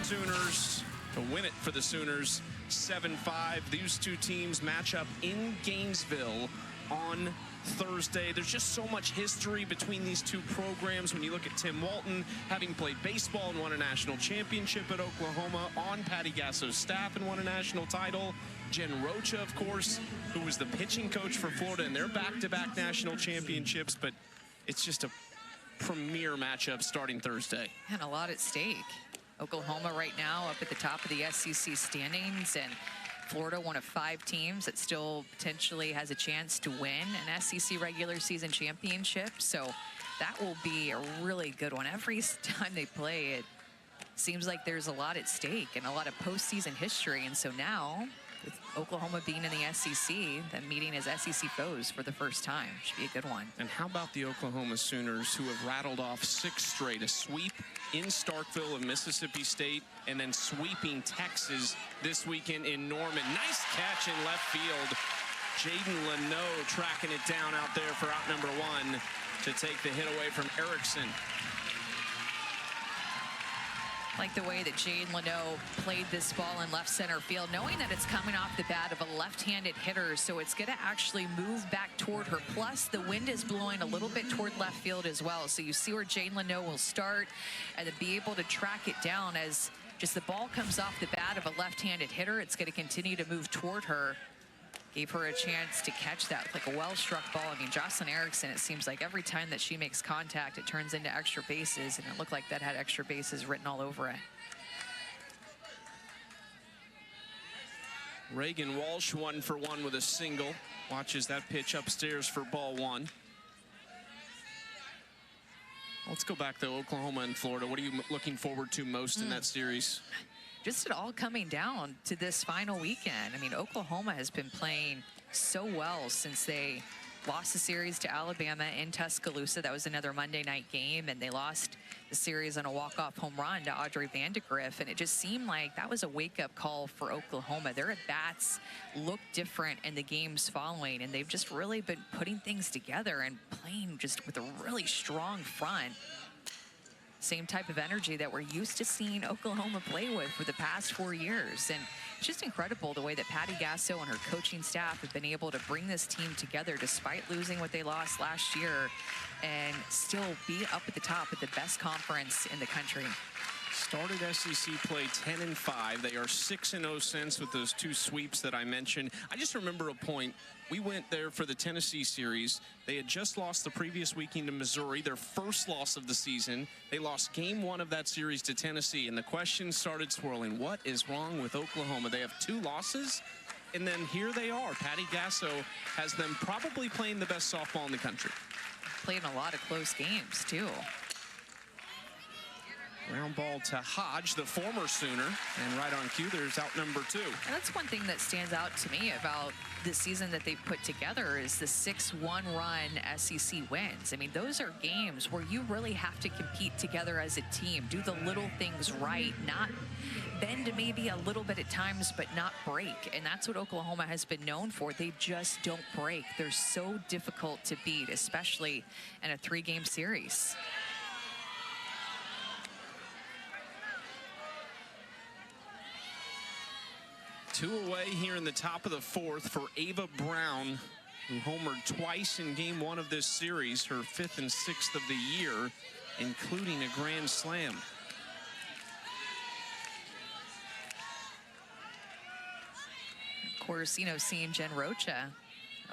Sooners to win it for the Sooners, 7-5. These 2 teams match up in Gainesville on Thursday. There's just so much history between these 2 programs. When you look at Tim Walton, having played baseball and won a national championship at Oklahoma, on Patty Gasso's staff and won a national title. Jen Rocha, of course, who was the pitching coach for Florida in their back-to-back national championships. But it's just a premier matchup starting Thursday. And a lot at stake. Oklahoma right now up at the top of the SEC standings, and Florida, one of 5 teams that still potentially has a chance to win an SEC regular season championship. So that will be a really good one. Every time they play, it seems like there's a lot at stake and a lot of postseason history. And so now, with Oklahoma being in the SEC, them meeting as SEC foes for the first time, should be a good one. And how about the Oklahoma Sooners, who have rattled off 6 straight, a sweep in Starkville of Mississippi State, and then sweeping Texas this weekend in Norman. Nice catch in left field. Jaden Leno tracking it down out there for out number 1 to take the hit away from Erickson. Like the way that Jade Leno played this ball in left center field, knowing that it's coming off the bat of a left-handed hitter, so it's going to actually move back toward her. Plus, the wind is blowing a little bit toward left field as well. So you see where Jade Leno will start and then be able to track it down as just the ball comes off the bat of a left-handed hitter. It's going to continue to move toward her. Gave her a chance to catch that like a well-struck ball. I mean, Jocelyn Erickson, it seems like every time that she makes contact, it turns into extra bases, and it looked like that had extra bases written all over it. Reagan Walsh 1 for 1 with a single. Watches that pitch upstairs for ball 1. Let's go back to Oklahoma and Florida. What are you looking forward to most in that series? Just it all coming down to this final weekend. I mean, Oklahoma has been playing so well since they lost the series to Alabama in Tuscaloosa. That was another Monday night game, and they lost the series on a walk-off home run to Audrey Vandegrift, and it just seemed like that was a wake-up call for Oklahoma. Their at-bats look different in the games following, and they've just really been putting things together and playing just with a really strong front. Same type of energy that we're used to seeing Oklahoma play with for the past 4 years. And it's just incredible the way that Patty Gasso and her coaching staff have been able to bring this team together despite losing what they lost last year and still be up at the top at the best conference in the country. Started SEC play 10-5. They are 6-0 since with those 2 sweeps that I mentioned. I just remember a point. We went there for the Tennessee series. They had just lost the previous weekend to Missouri, their first loss of the season. They lost game 1 of that series to Tennessee, and the questions started swirling. What is wrong with Oklahoma? They have 2 losses, and then here they are. Patty Gasso has them probably playing the best softball in the country. Played in a lot of close games, too. Ground ball to Hodge, the former Sooner, and right on cue, there's out number 2. And that's one thing that stands out to me about the season that they've put together is the 6 one-run SEC wins. I mean, those are games where you really have to compete together as a team, do the little things right, not bend maybe a little bit at times, but not break. And that's what Oklahoma has been known for. They just don't break. They're so difficult to beat, especially in a 3-game series. Two away here in the top of the 4th for Ava Brown, who homered twice in game 1 of this series, her 5th and 6th of the year, including a grand slam. course, you know, seeing Jen Rocha,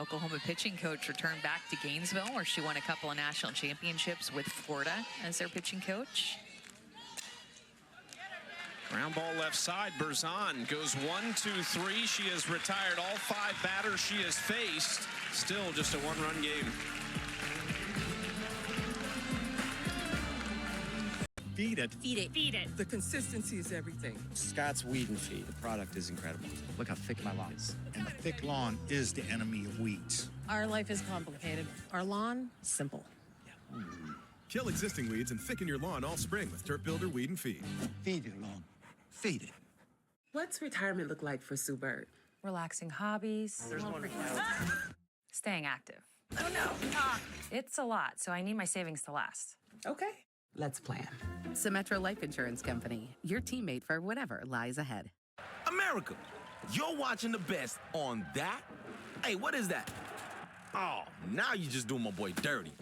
Oklahoma pitching coach, return back to Gainesville, where she won a couple of national championships with Florida as their pitching coach. Ground ball left side. Berzon goes 1-2-3. She has retired all 5 batters she has faced. Still just a 1-run game. Feed it. Feed it. Feed it. The consistency is everything. Scott's Weed and Feed. The product is incredible. Look how thick my lawn is. And a thick lawn is the enemy of weeds. Our life is complicated. Our lawn, simple. Kill existing weeds and thicken your lawn all spring with Turf Builder Weed and Feed. Feed your lawn. Feed it. What's retirement look like for Sue Bird? Relaxing hobbies. There's one. Staying active. Oh, no. It's a lot, so I need my savings to last. Okay. Let's plan. Symetra Life Insurance Company, your teammate for whatever lies ahead. America, you're watching the best on that? Hey, what is that? Oh, now you're just doing my boy dirty.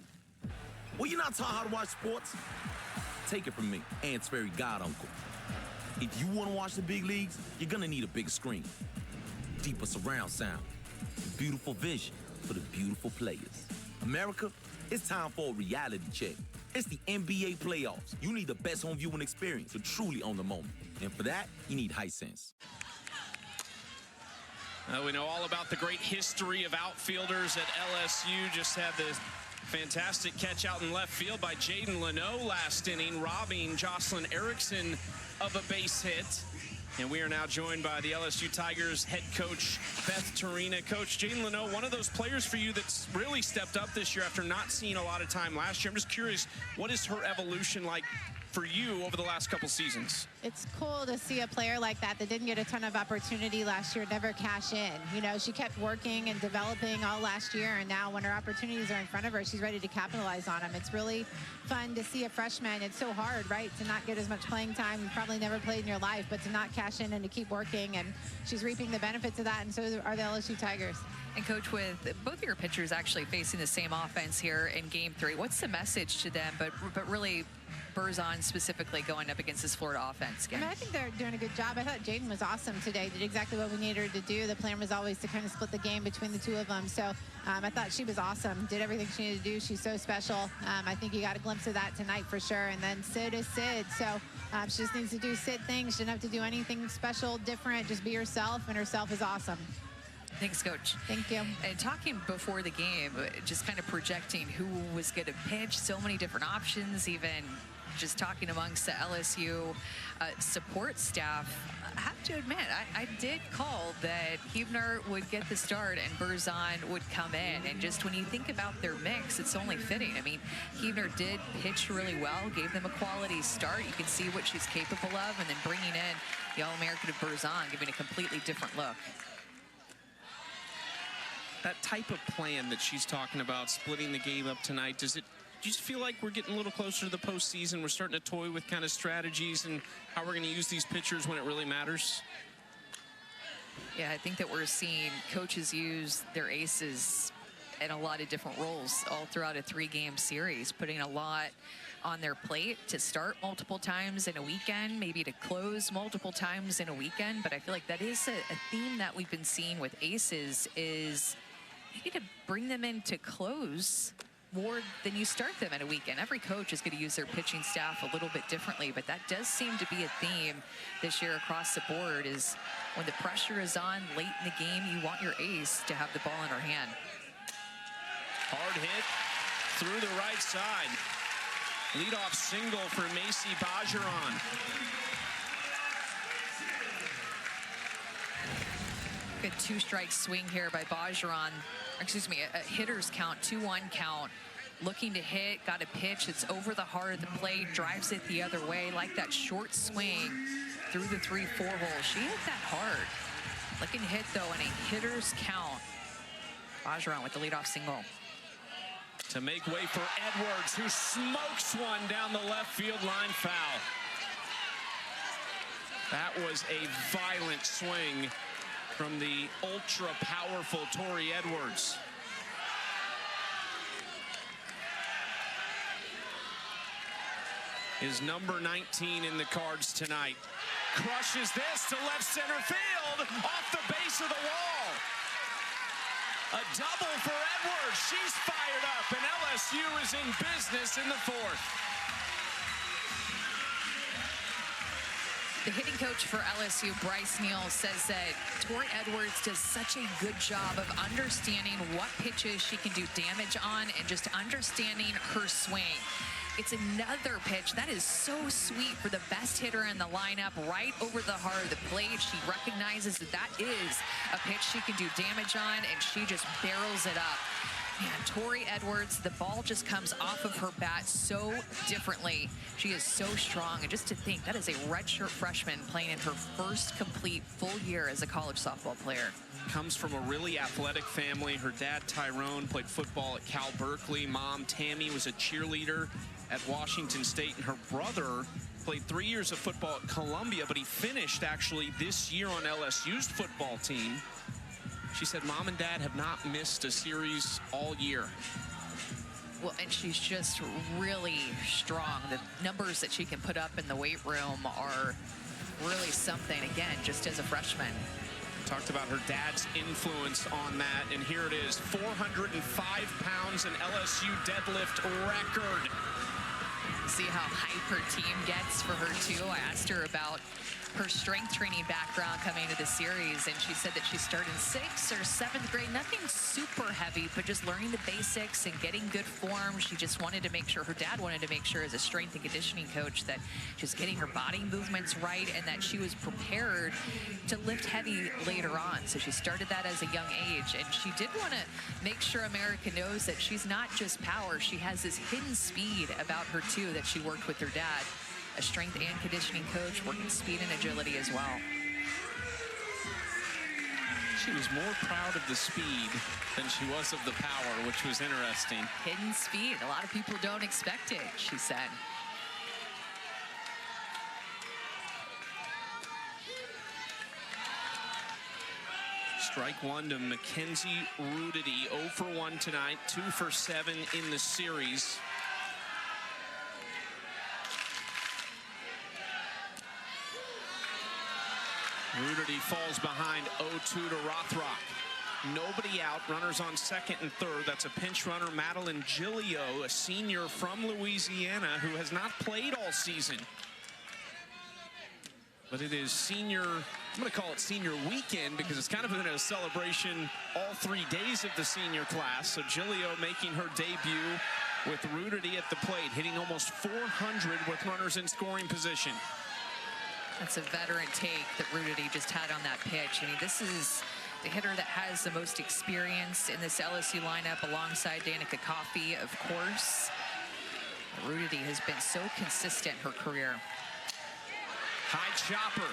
Well, you're not taught how to watch sports? Take it from me, Aunt's Fairy God Uncle. If you want to watch the big leagues, you're going to need a bigger screen, deeper surround sound, beautiful vision for the beautiful players. America, it's time for a reality check. It's the NBA playoffs. You need the best home viewing experience to truly own the moment. And for that, you need Hisense. We know all about the great history of outfielders at LSU. Just had the fantastic catch out in left field by Jaden Leno last inning, robbing Jocelyn Erickson of a base hit. And we are now joined by the LSU Tigers head coach, Beth Torina. Coach, Jaden Leno, one of those players for you that's really stepped up this year after not seeing a lot of time last year. I'm just curious, what is her evolution like for you over the last couple seasons? It's cool to see a player like that didn't get a ton of opportunity last year, never cash in. You know, she kept working and developing all last year, and now when her opportunities are in front of her, she's ready to capitalize on them. It's really fun to see a freshman. It's so hard, right, to not get as much playing time. You've probably never played in your life, but to not cash in and to keep working, and she's reaping the benefits of that, and so are the LSU Tigers. And Coach, with both of your pitchers actually facing the same offense here in Game 3, what's the message to them, but really Berzon specifically going up against this Florida offense again? I mean, I think they're doing a good job. I thought Jaden was awesome today, did exactly what we needed her to do. The plan was always to kind of split the game between the two of them. So I thought she was awesome, did everything she needed to do. She's so special. I think you got a glimpse of that tonight for sure. And then Sid is Sid. So she just needs to do Sid things. She doesn't have to do anything special, different. Just be herself, and herself is awesome. Thanks, Coach. Thank you. And talking before the game, just kind of projecting who was going to pitch, so many different options, even just talking amongst the LSU support staff. I have to admit, I did call that Huebner would get the start and Berzon would come in. And just when you think about their mix, it's only fitting. I mean, Huebner did pitch really well, gave them a quality start. You can see what she's capable of, and then bringing in the All-American of Berzon, giving a completely different look. That type of plan that she's talking about, splitting the game up tonight, do you just feel like we're getting a little closer to the postseason? We're starting to toy with kind of strategies and how we're going to use these pitchers when it really matters? Yeah, I think that we're seeing coaches use their aces in a lot of different roles all throughout a 3-game series, putting a lot on their plate to start multiple times in a weekend, maybe to close multiple times in a weekend. But I feel like that is a theme that we've been seeing with aces, is you need to bring them in to close more than you start them at a weekend. Every coach is going to use their pitching staff a little bit differently, but that does seem to be a theme this year across the board, is when the pressure is on late in the game, you want your ace to have the ball in her hand. Hard hit through the right side. Leadoff single for Macy Bajaran. Good 2-strike swing here by Bajaran. Excuse me, a hitter's count, 2-1 count. Looking to hit, got a pitch. It's over the heart of the plate, drives it the other way, like that short swing through the 3-4 hole. She hit that hard. Looking to hit, though, in a hitter's count. Bajaran with the leadoff single. To make way for Edwards, who smokes one down the left field line foul. That was a violent swing from the ultra-powerful Tori Edwards. Is number 19 in the cards tonight. Crushes this to left center field, off the base of the wall. A double for Edwards. She's fired up, and LSU is in business in the fourth. The hitting coach for LSU, Bryce Neal, says that Tori Edwards does such a good job of understanding what pitches she can do damage on and just understanding her swing. It's another pitch that is so sweet for the best hitter in the lineup, right over the heart of the plate. She recognizes that that is a pitch she can do damage on, and she just barrels it up. Man, Tori Edwards, the ball just comes off of her bat so differently. She is so strong, and just to think that is a redshirt freshman playing in her first complete full year as a college softball player. Comes from a really athletic family. Her dad, Tyrone, played football at Cal Berkeley. Mom, Tammy, was a cheerleader at Washington State, and her brother played 3 years of football at Columbia, but he finished actually this year on LSU's football team. She said Mom and Dad have not missed a series all year. Well, and she's just really strong. The numbers that she can put up in the weight room are really something, again, just as a freshman. Talked about her dad's influence on that, and here it is, 405 pounds, an LSU deadlift record. See how hype her team gets for her, too. I asked her about her strength training background coming into the series, and she said that she started in 6th or 7th grade. Nothing super heavy, but just learning the basics and getting good form. She just wanted to make sure, her dad wanted to make sure as a strength and conditioning coach that she's getting her body movements right and that she was prepared to lift heavy later on. So she started that as a young age, and she did want to make sure America knows that she's not just power. She has this hidden speed about her, too, that she worked with her dad, a strength and conditioning coach, working speed and agility as well. She was more proud of the speed than she was of the power, which was interesting. Hidden speed. A lot of people don't expect it, she said. Strike one to Mackenzie Rudity, 0 for 1 tonight, 2 for 7 in the series. Rudity falls behind 0-2 to Rothrock. Nobody out, runners on 2nd and 3rd. That's a pinch runner, Madeline Gilio, a senior from Louisiana who has not played all season. But it is senior, I'm going to call it senior weekend because it's kind of been a celebration all 3 days of the senior class. So Gilio making her debut with Rudity at the plate, hitting almost 400 with runners in scoring position. That's a veteran take that Rudity just had on that pitch. I mean, this is the hitter that has the most experience in this LSU lineup alongside Danica Coffey, of course. Rudity has been so consistent her career. High chopper.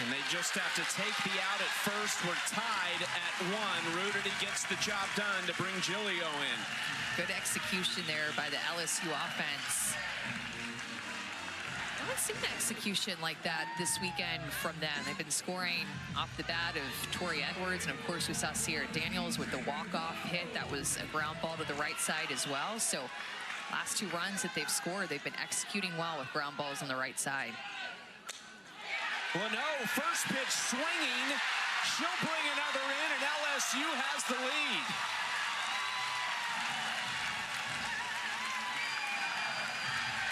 And they just have to take the out at first. We're tied at 1. Rudity gets the job done to bring Gilio in. Good execution there by the LSU offense. I haven't seen execution like that this weekend from them. They've been scoring off the bat of Tori Edwards, and of course we saw Sierra Daniels with the walk-off hit. That was a ground ball to the right side as well. So last 2 runs that they've scored, they've been executing well with ground balls on the right side. Leno, first pitch swinging. She'll bring another in, and LSU has the lead.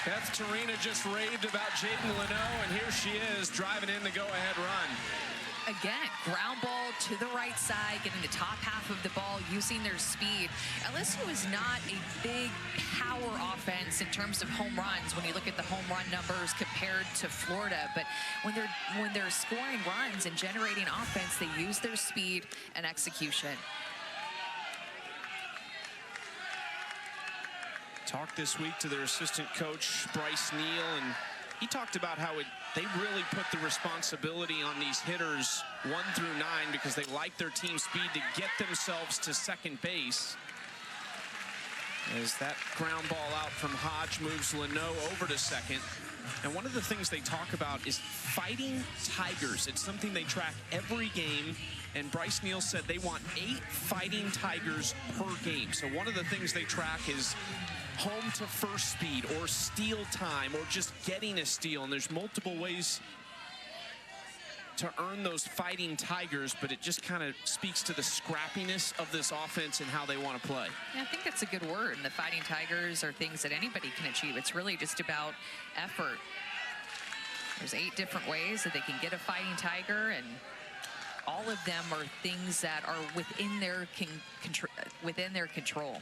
Beth Torina just raved about Jaden Leno, and here she is driving in the go-ahead run. Again, ground ball to the right side, getting the top half of the ball, using their speed. LSU is not a big power offense in terms of home runs when you look at the home run numbers compared to Florida. But when they're scoring runs and generating offense, they use their speed and execution. Talked this week to their assistant coach, Bryce Neal, and he talked about how they really put the responsibility on these hitters 1 through 9 because they like their team speed to get themselves to second base. As that ground ball out from Hodge moves Leno over to second. And one of the things they talk about is fighting tigers. It's something they track every game. And Bryce Neal said they want 8 fighting tigers per game. So one of the things they track is home to first speed or steal time or just getting a steal. And there's multiple ways to earn those fighting Tigers, but it just kind of speaks to the scrappiness of this offense and how they want to play. Yeah, I think that's a good word. And the fighting Tigers are things that anybody can achieve. It's really just about effort. There's 8 different ways that they can get a fighting Tiger, and all of them are things that are within their control.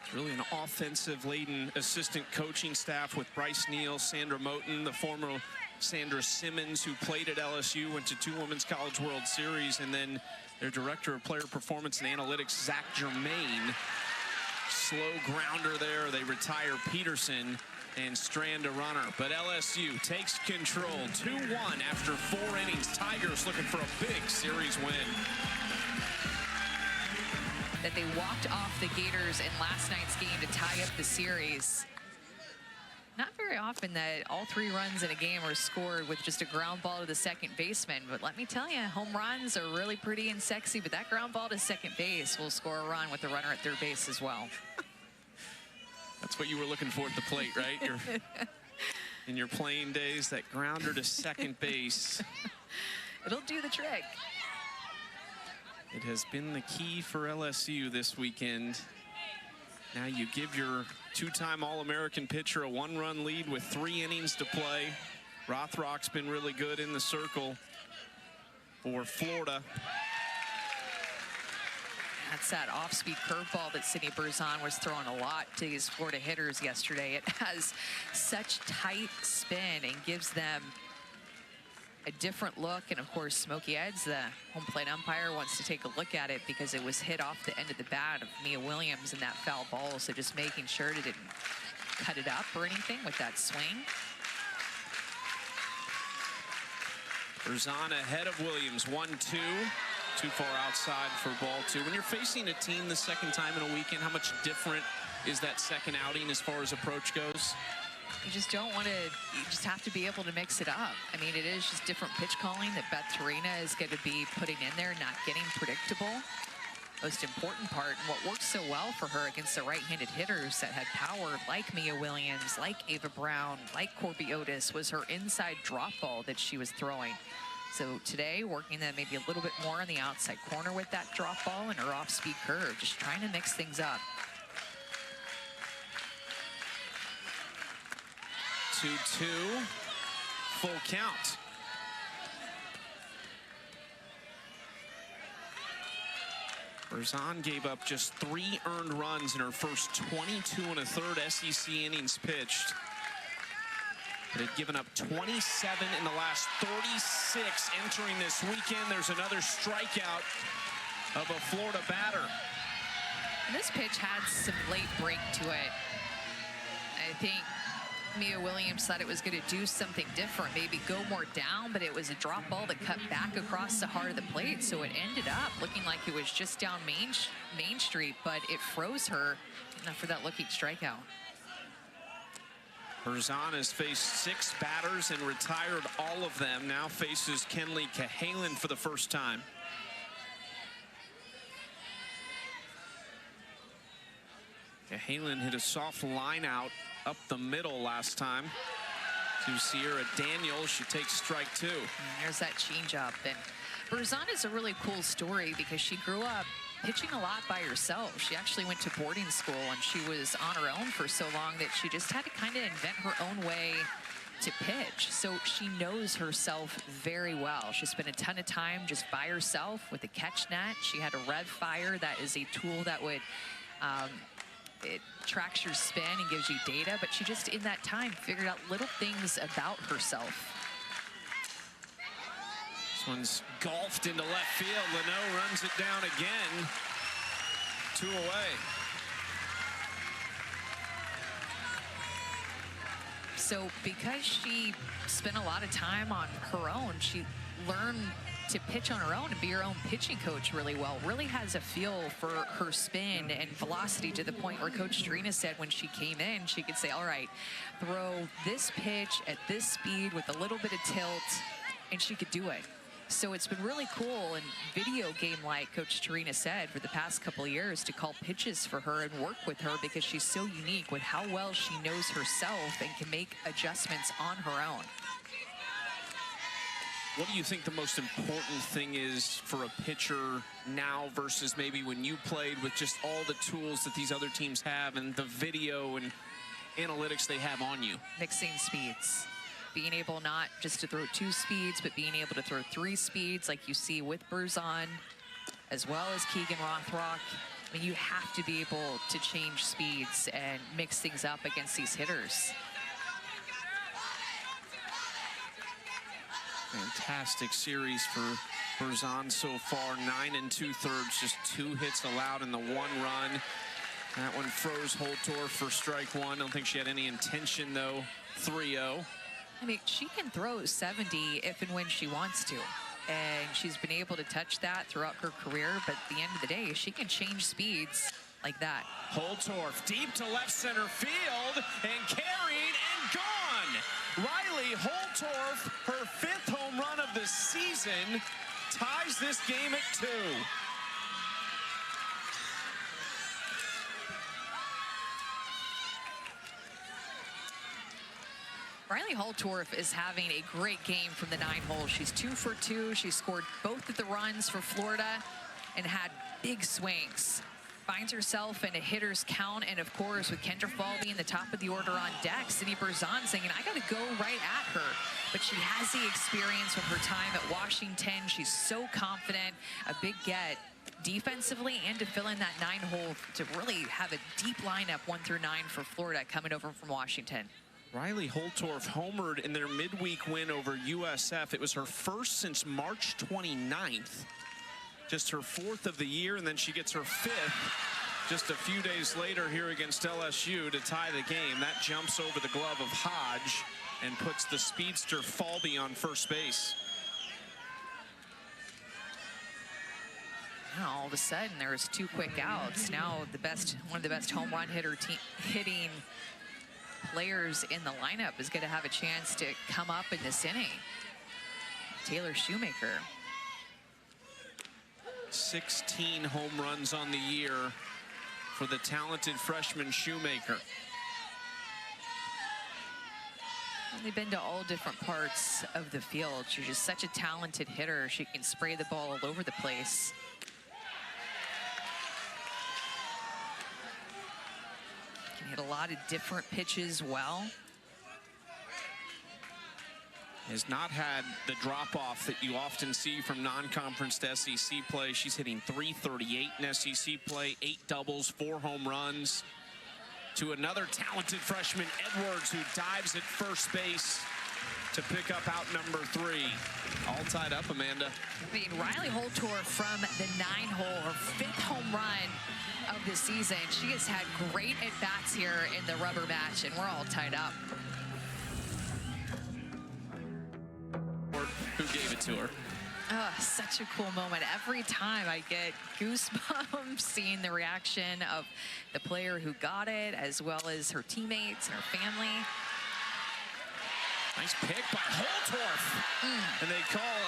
It's really an offensive-laden assistant coaching staff with Bryce Neal, Sandra Moten, the former Sandra Simmons, who played at LSU, went to 2 Women's College World Series, and then their director of player performance and analytics, Zach Germain. Slow grounder there. They retire Peterson and strand a runner. But LSU takes control 2-1 after 4 innings. Tigers looking for a big series win. That they walked off the Gators in last night's game to tie up the series. Not very often that all 3 runs in a game are scored with just a ground ball to the second baseman. But let me tell you, home runs are really pretty and sexy, but that ground ball to second base will score a run with the runner at third base as well. That's what you were looking for at the plate, right? In your playing days, that grounder to second base. It'll do the trick. It has been the key for LSU this weekend. Now you give your 2-time All-American pitcher a 1-run lead with 3 innings to play. Rothrock's been really good in the circle for Florida. That's that off-speed curveball that Sydney Berzon was throwing a lot to these Florida hitters yesterday. It has such tight spin and gives them a different look. And of course, Smokey Eds, the home plate umpire, wants to take a look at it because it was hit off the end of the bat of Mia Williams in that foul ball. So just making sure it didn't cut it up or anything with that swing. Berzon ahead of Williams, 1-2. Too far outside for ball 2. When you're facing a team the second time in a weekend, how much different is that second outing as far as approach goes? You just don't want to, you just have to be able to mix it up. I mean, it is just different pitch calling that Beth Torina is going to be putting in there, not getting predictable. Most important part, and what worked so well for her against the right-handed hitters that had power, like Mia Williams, like Ava Brown, like Corby Otis, was her inside drop ball that she was throwing. So today, working that maybe a little bit more on the outside corner with that drop ball and her off-speed curve, just trying to mix things up. 2-2, full count. Berzon gave up just 3 earned runs in her first 22 1/3 SEC innings pitched. But had given up 27 in the last 36 entering this weekend. There's another strikeout of a Florida batter. And this pitch had some late break to it. I think Mia Williams thought it was going to do something different, maybe go more down, but it was a drop ball that cut back across the heart of the plate, so it ended up looking like it was just down Main Street, but it froze her enough for that looking strikeout. Berzon has faced 6 batters and retired all of them. Now faces Kenley Cahalan for the first time. Cahalan hit a soft line out up the middle last time to Sierra Daniels. She takes strike 2. And there's that changeup. And Berzon is a really cool story because she grew up pitching a lot by herself. She actually went to boarding school and she was on her own for so long that she just had to kind of invent her own way to pitch. So she knows herself very well. She spent a ton of time just by herself with a catch net. She had a Rev Fire. That is a tool that would it tracks your spin and gives you data, but she just in that time figured out little things about herself. This one's golfed into left field. Leno runs it down again. 2 away. So because she spent a lot of time on her own, she learned to pitch on her own and be her own pitching coach really well. Really has a feel for her spin and velocity to the point where Coach Torina said when she came in, she could say, all right, throw this pitch at this speed with a little bit of tilt, and she could do it. So it's been really cool and video game-like, Coach Torina said, for the past couple of years to call pitches for her and work with her because she's so unique with how well she knows herself and can make adjustments on her own. What do you think the most important thing is for a pitcher now versus maybe when you played, with just all the tools that these other teams have and the video and analytics they have on you? Mixing speeds. Being able not just to throw 2 speeds, but being able to throw 3 speeds like you see with Berzon, as well as Keegan Rothrock. I mean, you have to be able to change speeds and mix things up against these hitters. Fantastic series for Berzon so far. 9 2/3, just 2 hits allowed in the 1 run. That one froze Holtorf for strike 1. Don't think she had any intention though. 3-0. I mean, she can throw 70 if and when she wants to. And she's been able to touch that throughout her career. But at the end of the day, she can change speeds like that. Holtorf deep to left center field and carried and gone. Riley Holtorf, her 5th home run of the season, ties this game at 2. Riley Holtorf is having a great game from the 9 hole. She's 2 for 2. She scored both of the runs for Florida and had big swings. Finds herself in a hitter's count, and of course with Kendra Falvey in the top of the order on deck, Cindy Berzon saying, I got to go right at her. But she has the experience from her time at Washington. She's so confident, a big get defensively, and to fill in that 9 hole to really have a deep lineup 1 through 9 for Florida coming over from Washington. Riley Holtorf homered in their midweek win over USF. It was her first since March 29th. Just her 4th of the year, and then she gets her 5th just a few days later here against LSU to tie the game. That jumps over the glove of Hodge and puts the speedster Falvey on first base. Now all of a sudden there's 2 quick outs. Now one of the best home run hitting players in the lineup is going to have a chance to come up in this inning. Taylor Shoemaker. 16 home runs on the year for the talented freshman Shoemaker. They've been to all different parts of the field. She's just such a talented hitter. She can spray the ball all over the place. Can hit a lot of different pitches well. Has not had the drop-off that you often see from non-conference to SEC play. She's hitting .338 in SEC play, 8 doubles, 4 home runs. To another talented freshman, Edwards, who dives at first base to pick up out number 3. All tied up, Amanda. I mean, Riley Holtorf from the 9 hole, her 5th home run of the season. She has had great at-bats here in the rubber match, and we're all tied up. Who gave it to her? Oh, such a cool moment. Every time I get goosebumps seeing the reaction of the player who got it, as well as her teammates and her family. Nice pick by Holtorf. And they call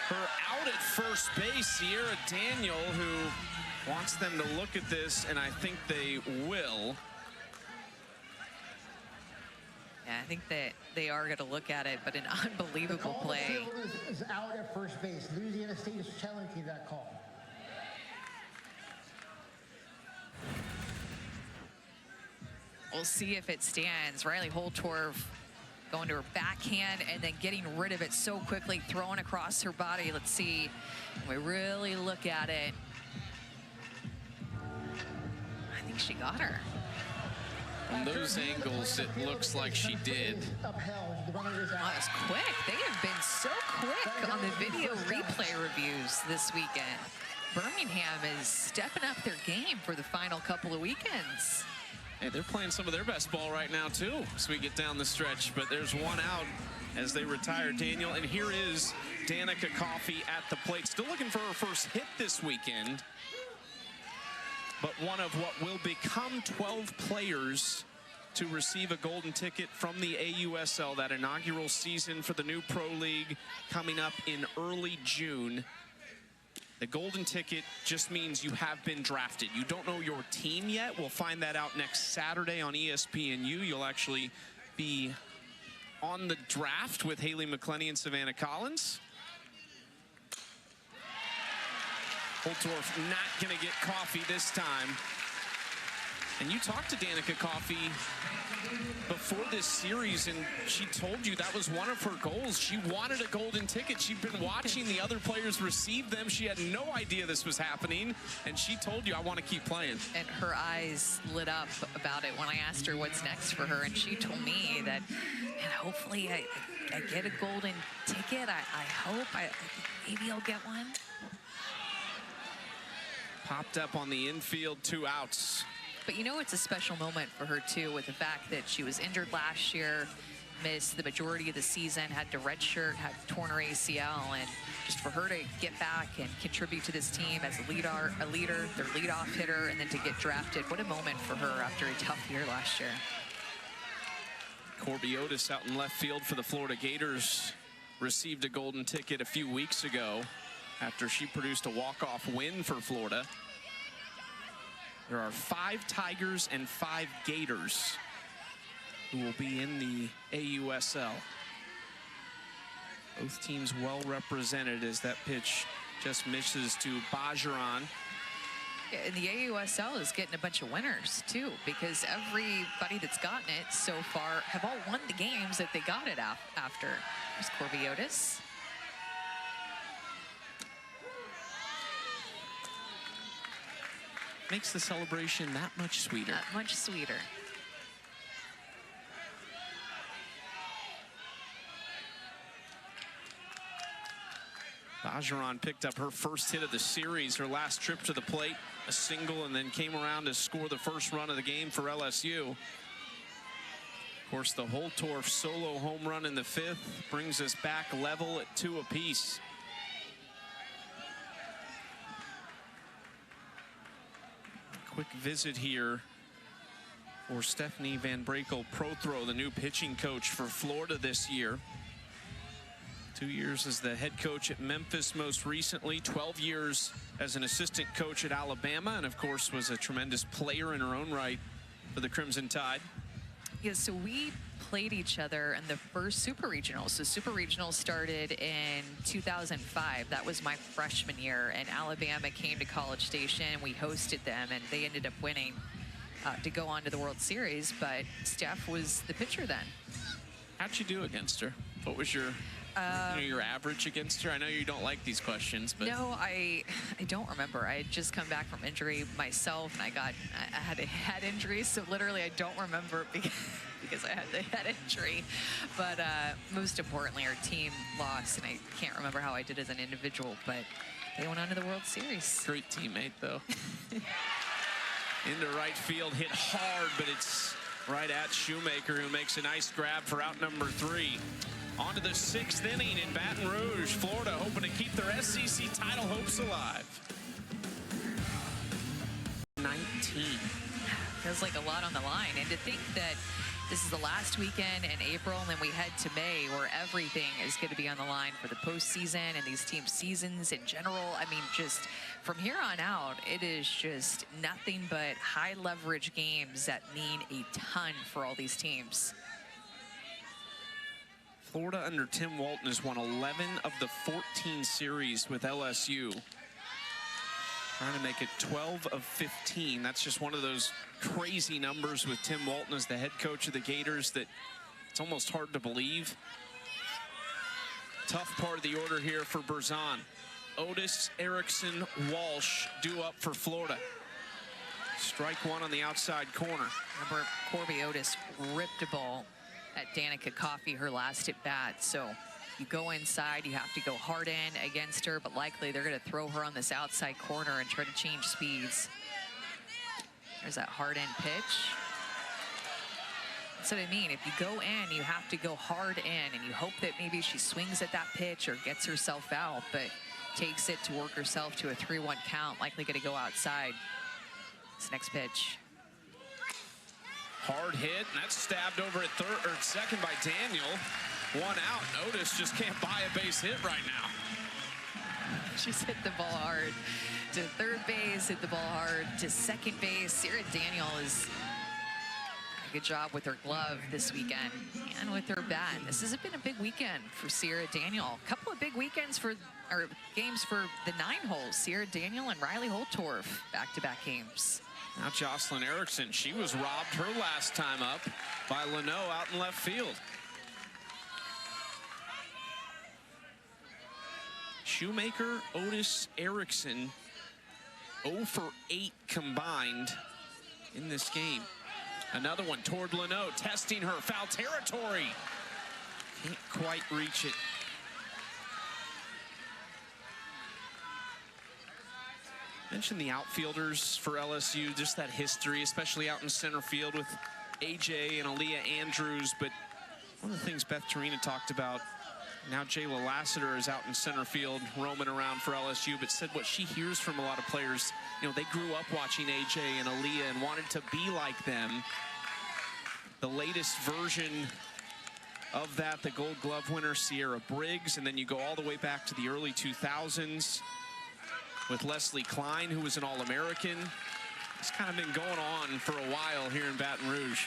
her out at first base. Sierra Daniel, who wants them to look at this, and I think they will. Yeah, I think that they are going to look at it, but an unbelievable play. Is out at first base. Louisiana State is challenging that call. We'll see if it stands. Riley Holtorf going to her backhand and then getting rid of it so quickly, throwing across her body. Let's see. When we really look at it, I think she got her. From those angles, it looks like she did. Well, that was quick. They have been so quick on the video replay reviews this weekend. Birmingham is stepping up their game for the final couple of weekends. Hey, they're playing some of their best ball right now, too, as we get down the stretch. But there's one out as they retire Daniel. And here is Danica Coffey at the plate. Still looking for her first hit this weekend. But one of what will become 12 players to receive a golden ticket from the AUSL, that inaugural season for the new Pro League coming up in early June. The golden ticket just means you have been drafted. You don't know your team yet. We'll find that out next Saturday on ESPNU. You'll actually be on the draft with Haley McClenny and Savannah Collins. Holtorf not going to get Coffey this time. And you talked to Danica Coffey before this series, and she told you that was one of her goals. She wanted a golden ticket. She'd been watching the other players receive them. She had no idea this was happening, and she told you, I want to keep playing. And her eyes lit up about it when I asked her what's next for her, and she told me that, man, hopefully I get a golden ticket. I hope maybe I'll get one. Popped up on the infield, 2 outs. But you know, it's a special moment for her too, with the fact that she was injured last year, missed the majority of the season, had to redshirt, had torn her ACL, and just for her to get back and contribute to this team as a leader, their leadoff hitter, and then to get drafted, what a moment for her after a tough year last year. Corby Otis out in left field for the Florida Gators received a golden ticket a few weeks ago after she produced a walk-off win for Florida. There are 5 Tigers and 5 Gators who will be in the AUSL. Both teams well represented as that pitch just misses to Bajaran. Yeah, and the AUSL is getting a bunch of winners too, because everybody that's gotten it so far have all won the games that they got it after. There's Corby Otis. Makes the celebration that much sweeter. That much sweeter. Bajaran picked up her first hit of the series, her last trip to the plate, a single, and then came around to score the first run of the game for LSU. Of course, the Holtorf solo home run in the 5th brings us back level at 2 apiece. Quick visit here for Stephanie Van Brakel Prothro, the new pitching coach for Florida this year. 2 years as the head coach at Memphis most recently, 12 years as an assistant coach at Alabama, and of course was a tremendous player in her own right for the Crimson Tide. Yeah, so we played each other in the first Super Regional. So Super Regional started in 2005. That was my freshman year, and Alabama came to College Station. We hosted them, and they ended up winning to go on to the World Series, but Steph was the pitcher then. How'd you do against her? What was your your average against her? I know you don't like these questions, but no, I don't remember. I had just come back from injury myself, and I had a head injury, so literally I don't remember because I had the head injury. But most importantly, our team lost, and I can't remember how I did as an individual, but they went on to the World Series. Great teammate, though. Into right field, hit hard, but it's right at Shoemaker, who makes a nice grab for out number 3. On to the 6th inning in Baton Rouge, Florida, hoping to keep their SEC title hopes alive. 19. Feels like a lot on the line. And to think that this is the last weekend in April, and then we head to May, where everything is going to be on the line for the postseason and these team seasons in general. I mean, just from here on out, it is just nothing but high leverage games that mean a ton for all these teams. Florida under Tim Walton has won 11 of the 14 series with LSU. Trying to make it 12 of 15. That's just one of those crazy numbers with Tim Walton as the head coach of the Gators that it's almost hard to believe. Tough part of the order here for Berzon. Otis, Erickson, Walsh due up for Florida. Strike one on the outside corner. Remember, Corby Otis ripped a ball at Danica Coffey her last at bat, so you go inside, you have to go hard in against her, but likely they're going to throw her on this outside corner and try to change speeds. There's that hard in pitch. That's what I mean. If you go in, you have to go hard in, and you hope that maybe she swings at that pitch or gets herself out, but takes it to work herself to a 3-1 count, likely going to go outside. This next pitch. Hard hit, and that's stabbed over at second by Daniel. 1 out. Otis just can't buy a base hit right now. She's hit the ball hard to third base, hit the ball hard to second base. Sarah Daniel is Good job with her glove this weekend and with her bat. This has been a big weekend for Sierra Daniel. A couple of big weekends or games for the 9 holes. Sierra Daniel and Riley Holtorf, back-to-back games. Now Jocelyn Erickson, she was robbed her last time up by Leno out in left field. Shoemaker, Otis, Erickson, 0 for 8 combined in this game. Another one toward Leno, testing her, foul territory. Can't quite reach it. Mentioned the outfielders for LSU, just that history, especially out in center field with AJ and Aaliyah Andrews. But one of the things Beth Torina talked about, now Jayla Lassiter is out in center field roaming around for LSU, but said what she hears from a lot of players, you know, they grew up watching AJ and Aaliyah and wanted to be like them. The latest version of that, the Gold Glove winner, Sierra Briggs, and then you go all the way back to the early 2000s with Leslie Klein, who was an All-American. It's kind of been going on for a while here in Baton Rouge.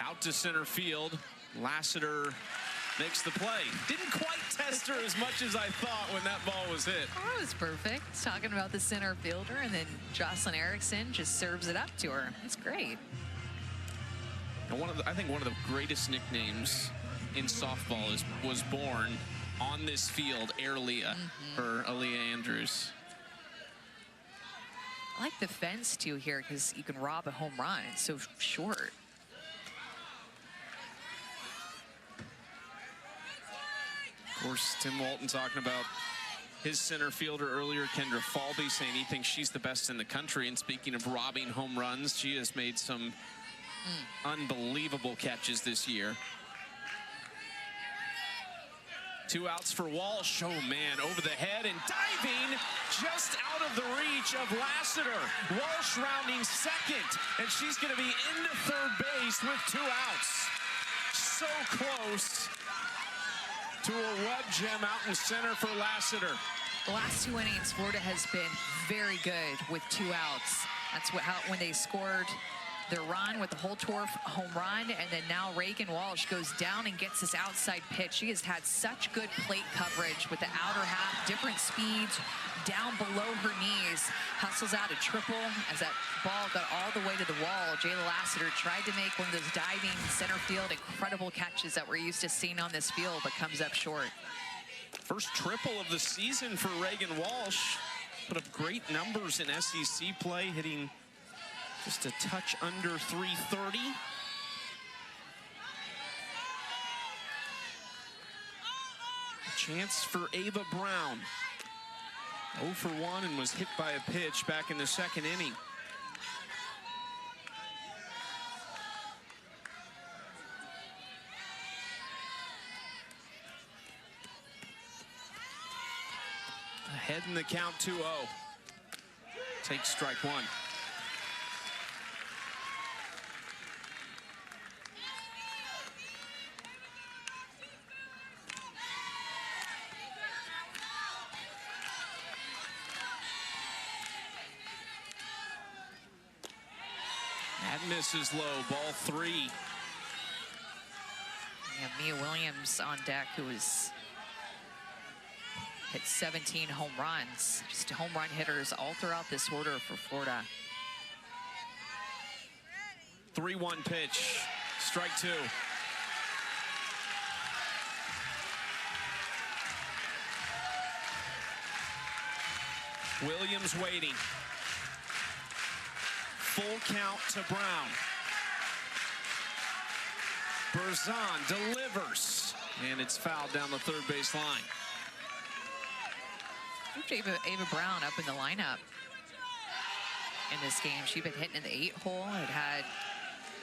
Out to center field, Lassiter makes the play. Didn't quite test her as much as I thought when that ball was hit. Oh, that was perfect. Talking about the center fielder, and then Jocelyn Erickson just serves it up to her. It's great. And I think one of the greatest nicknames in softball was born on this field, Air Leah, for Aaliyah Andrews. I like the fence too here because you can rob a home run. It's so short. Of course, Tim Walton talking about his center fielder earlier, Kendra Falby, saying he thinks she's the best in the country. And speaking of robbing home runs, she has made some unbelievable catches this year. 2 outs for Walsh. Oh, man, over the head and diving just out of the reach of Lassiter. Walsh rounding second, and she's going to be into third base with 2 outs. So close to a web gem out in center for Lassiter. The last 2 innings, Florida has been very good with 2 outs. That's when they scored their run with the Holtorf home run, and then now Reagan Walsh goes down and gets this outside pitch. She has had such good plate coverage with the outer half, different speeds, down below her knees, hustles out a triple as that ball got all the way to the wall. Jayla Lassiter tried to make one of those diving center field incredible catches that we're used to seeing on this field, but comes up short. First triple of the season for Reagan Walsh. Put up great numbers in SEC play, hitting just a touch under 330. A chance for Ava Brown. 0 for 1 and was hit by a pitch back in the second inning. Ahead in the count, 2-0. Takes strike 1. That misses low, ball 3. We have Mia Williams on deck, who has hit 17 home runs. Just home run hitters all throughout this order for Florida. 3-1 pitch, strike 2. Williams waiting. Full count to Brown. Berzon delivers, and it's fouled down the third base line. Ava Brown up in the lineup in this game. She'd been hitting in the 8-hole. Had had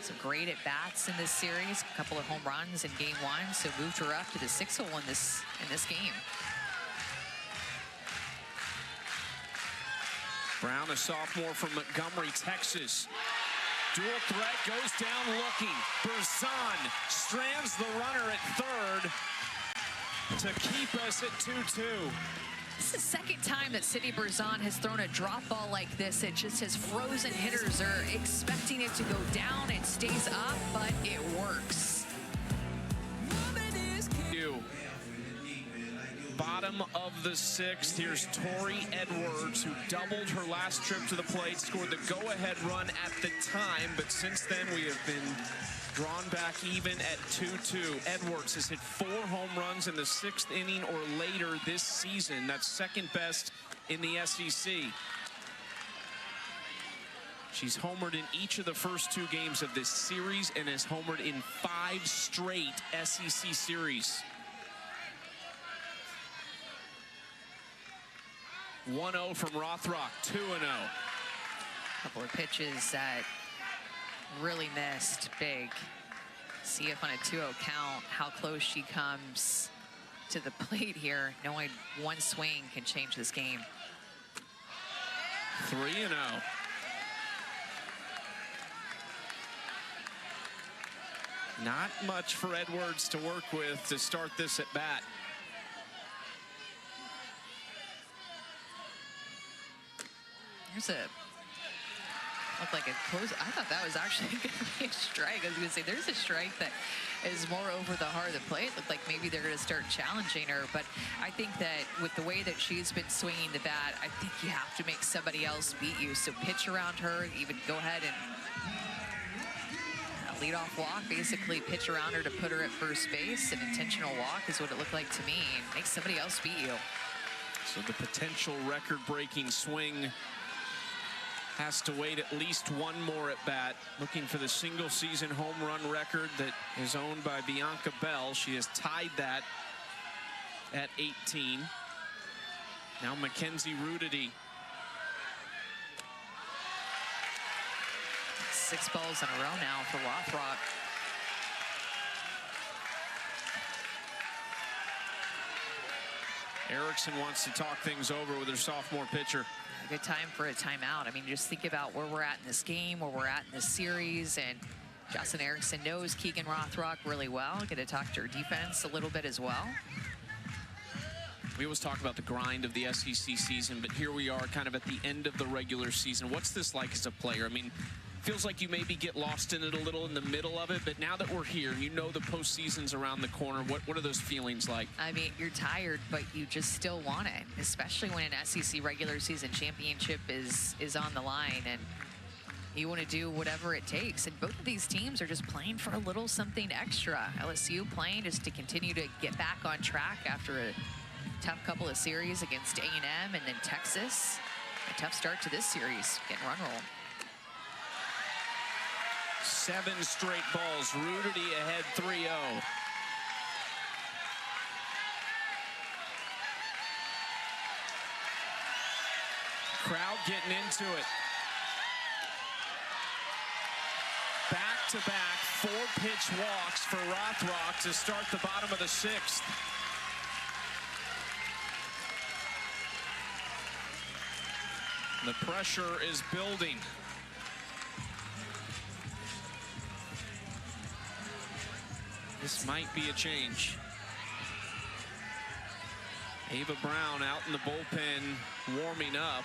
some great at-bats in this series, a couple of home runs in game 1, so moved her up to the 6-hole in this game. Brown, a sophomore from Montgomery, Texas. Dual threat, goes down looking. Berzon strands the runner at third to keep us at 2-2. This is the second time time that Cindy Berzon has thrown a drop ball like this, it just has frozen. Hitters are expecting it to go down. It stays up, but it works. Bottom of the 6th. Here's Tori Edwards, who doubled her last trip to the plate, scored the go-ahead run at the time, but since then we have been drawn back even at 2-2. Edwards has hit 4 home runs in the 6th inning or later this season. That's second best in the SEC. She's homered in each of the first 2 games of this series and has homered in 5 straight SEC series. 1-0 from Rothrock, 2-0. Couple of pitches that really missed big. See if on a 2-0 count how close she comes to the plate here, knowing one swing can change this game. 3-0. Not much for Edwards to work with to start this at bat. There's a, looked like a close. I thought that was actually going to be a strike. I was going to say there's a strike that is more over the heart of the plate. It looked like maybe they're going to start challenging her, but I think that with the way that she's been swinging the bat, I think you have to make somebody else beat you. So pitch around her, even go ahead and lead off walk, basically pitch around her to put her at first base. An intentional walk is what it looked like to me. Make somebody else beat you. So the potential record-breaking swing has to wait at least one more at bat, looking for the single season home run record that is owned by Bianca Bell. She has tied that at 18. Now Mackenzie Rudity. 6 balls in a row now for Rothrock. Erickson wants to talk things over with her sophomore pitcher. A good time for a timeout. I mean, just think about where we're at in this game, where we're at in this series, and Jocelyn Erickson knows Keegan Rothrock really well. Get to talk to her defense a little bit as well. We always talk about the grind of the SEC season, but here we are kind of at the end of the regular season. What's this like as a player? I mean, feels like you maybe get lost in it a little in the middle of it, but now that we're here, you know the postseason's around the corner. What are those feelings like? I mean, you're tired, but you just still want it, especially when an SEC regular season championship is on the line, and you want to do whatever it takes. And both of these teams are just playing for a little something extra. LSU playing just to continue to get back on track after a tough couple of series against A&M and then Texas. A tough start to this series, getting run roll. 7 straight balls. Rudity ahead 3-0. Crowd getting into it. Back-to-back 4-pitch walks for Rothrock to start the bottom of the 6th. The pressure is building. This might be a change. Ava Brown out in the bullpen warming up.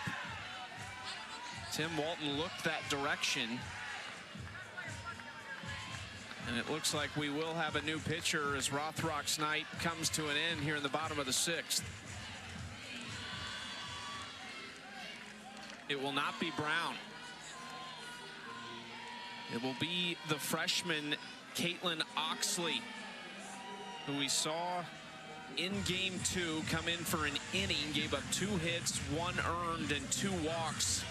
Tim Walton looked that direction. And it looks like we will have a new pitcher as Rothrock's night comes to an end here in the bottom of the 6th. It will not be Brown. It will be the freshman Caitlin Oxley, who we saw in game 2 come in for an inning, gave up 2 hits, 1 earned, and 2 walks.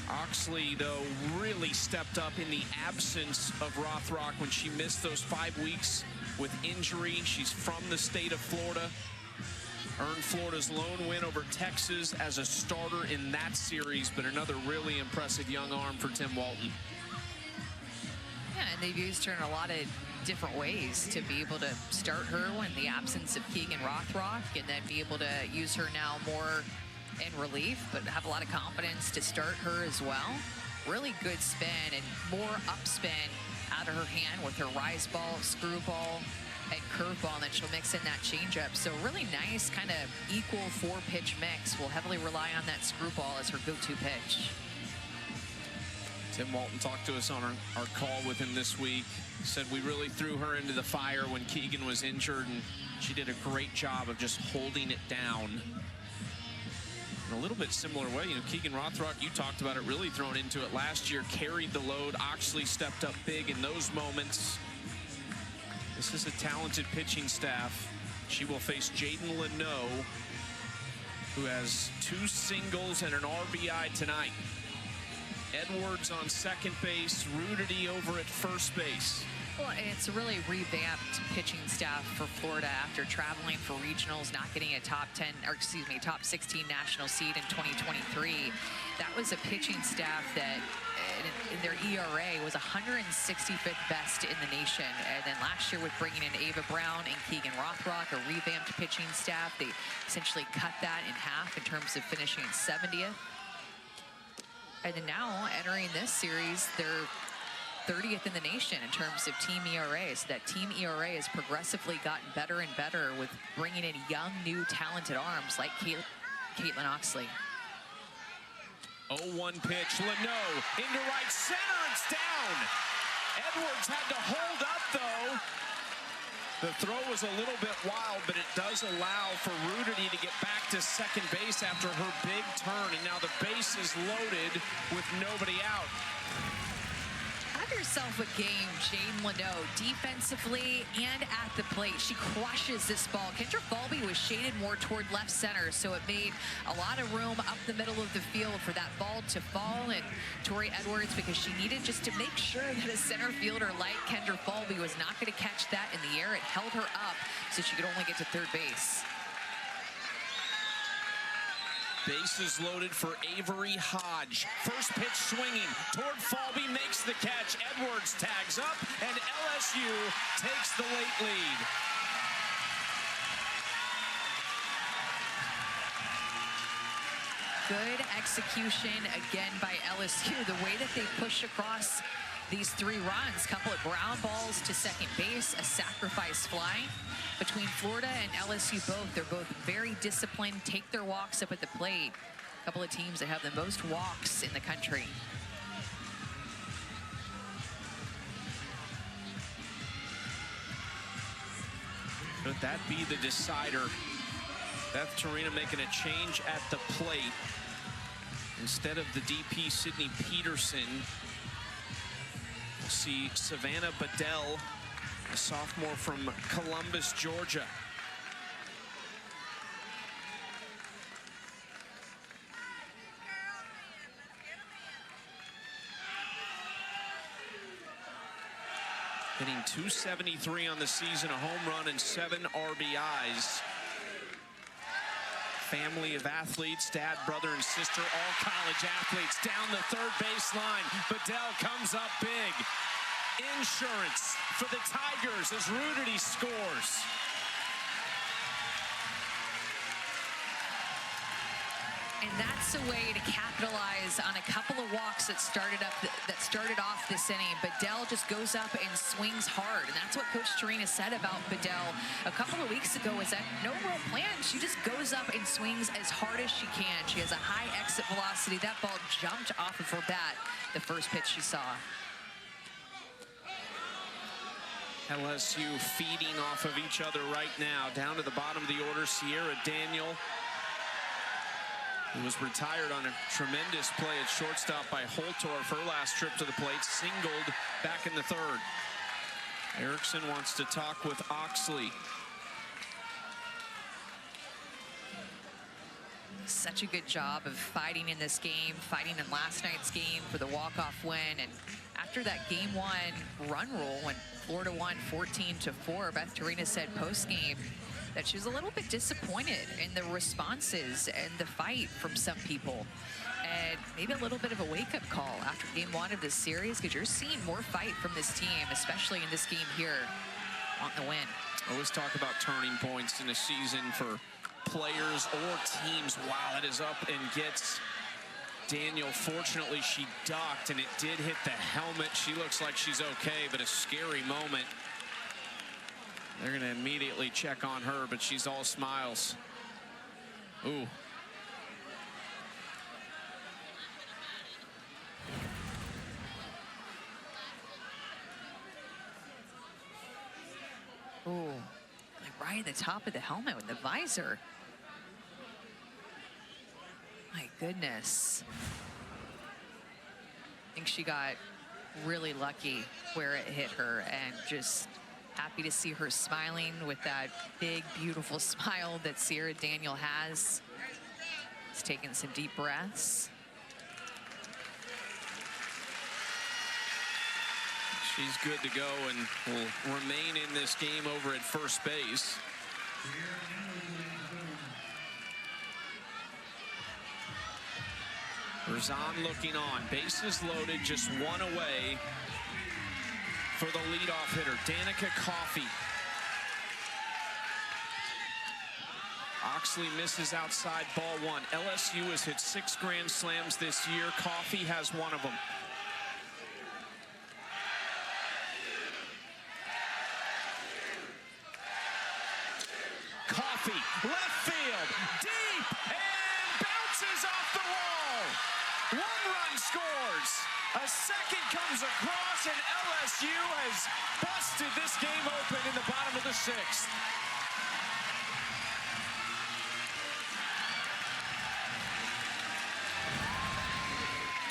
Oxley, though, really stepped up in the absence of Rothrock when she missed those 5 weeks with injury. She's from the state of Florida. Earned Florida's lone win over Texas as a starter in that series, but another really impressive young arm for Tim Walton. Yeah, and they've used her in a lot of different ways to be able to start her in the absence of Keegan Rothrock, and then be able to use her now more in relief, but have a lot of confidence to start her as well. Really good spin and more upspin out of her hand with her rise ball, screwball. and curveball, and then she'll mix in that changeup. So really nice kind of equal 4-pitch mix. Will heavily rely on that screwball as her go-to pitch. Tim Walton talked to us on our call with him this week. Said we really threw her into the fire when Keegan was injured, and she did a great job of just holding it down. In a little bit similar way, you know, Keegan Rothrock, you talked about it, really thrown into it last year, carried the load. Oxley stepped up big in those moments. This is a talented pitching staff. She will face Jaden Leno, who has 2 singles and an RBI tonight. Edwards on second base, Rudity over at first base. Well, it's a really revamped pitching staff for Florida after traveling for regionals, not getting a top 16 national seed in 2023. That was a pitching staff that in their ERA was 165th best in the nation. And then last year with bringing in Ava Brown and Keegan Rothrock, a revamped pitching staff, they essentially cut that in half in terms of finishing 70th. And then now entering this series, they're 30th in the nation in terms of team ERA. So that team ERA has progressively gotten better and better with bringing in young, new, talented arms like Caitlin Oxley. 0-1 pitch, Leno into right center, it's down. Edwards had to hold up though. The throw was a little bit wild, but it does allow for Rudity to get back to second base after her big turn, and now the base is loaded with nobody out. Have yourself a game, Jaden Leno, defensively and at the plate. She crushes this ball. Kendra Falby was shaded more toward left center, so it made a lot of room up the middle of the field for that ball to fall. And Tori Edwards, because she needed just to make sure that a center fielder like Kendra Falby was not going to catch that in the air. It held her up so she could only get to third base. Bases loaded for Avery Hodge. First pitch swinging toward Falby, makes the catch. Edwards tags up, and LSU takes the late lead. Good execution again by LSU. The way that they push across these 3 runs, couple of ground balls to second base, a sacrifice fly. Between Florida and LSU both, they're both very disciplined, take their walks up at the plate. A couple of teams that have the most walks in the country. Could that be the decider? Beth Torina making a change at the plate. Instead of the DP Sydney Peterson, we'll see Savannah Bedell, a sophomore from Columbus, Georgia. Hitting .273 on the season, a home run and 7 RBIs. Family of athletes, dad, brother, and sister, all college athletes down the third baseline. Bedell comes up big. Insurance for the Tigers as Rudity scores. And that's a way to capitalize on a couple of walks that started off this inning. Bedell just goes up and swings hard, and that's what Coach Torina said about Bedell a couple of weeks ago, is that no real plan. She just goes up and swings as hard as she can. She has a high exit velocity. That ball jumped off of her bat the first pitch she saw. LSU feeding off of each other right now. Down to the bottom of the order, Sierra Daniel, who was retired on a tremendous play at shortstop by Holtorf. Her last trip to the plate, singled back in the third. Erickson wants to talk with Oxley. Such a good job of fighting in this game, fighting in last night's game for the walk-off win. And after that game 1 run rule, when Florida won 14-4, Beth Torina said post-game that she was a little bit disappointed in the responses and the fight from some people. And maybe a little bit of a wake-up call after game 1 of this series, because you're seeing more fight from this team, especially in this game here on the win. Always talk about turning points in a season for players or teams. Wow, that is up and gets Daniel. Fortunately, she ducked, and it did hit the helmet. She looks like she's okay, but a scary moment. They're going to immediately check on her, but she's all smiles. Ooh. Ooh, like right at the top of the helmet with the visor. My goodness. I think she got really lucky where it hit her, and just happy to see her smiling with that big, beautiful smile that Sierra Daniel has. She's taking some deep breaths. She's good to go and will remain in this game over at first base. Razan looking on. Bases loaded, just one away for the leadoff hitter, Danica Coffey. Oxley misses outside, ball one. LSU has hit 6 grand slams this year. Coffey has one of them. Coffey, left field, deep, and bounces off the wall. 1 run scores. A second comes across, and LSU has busted this game open in the bottom of the 6th.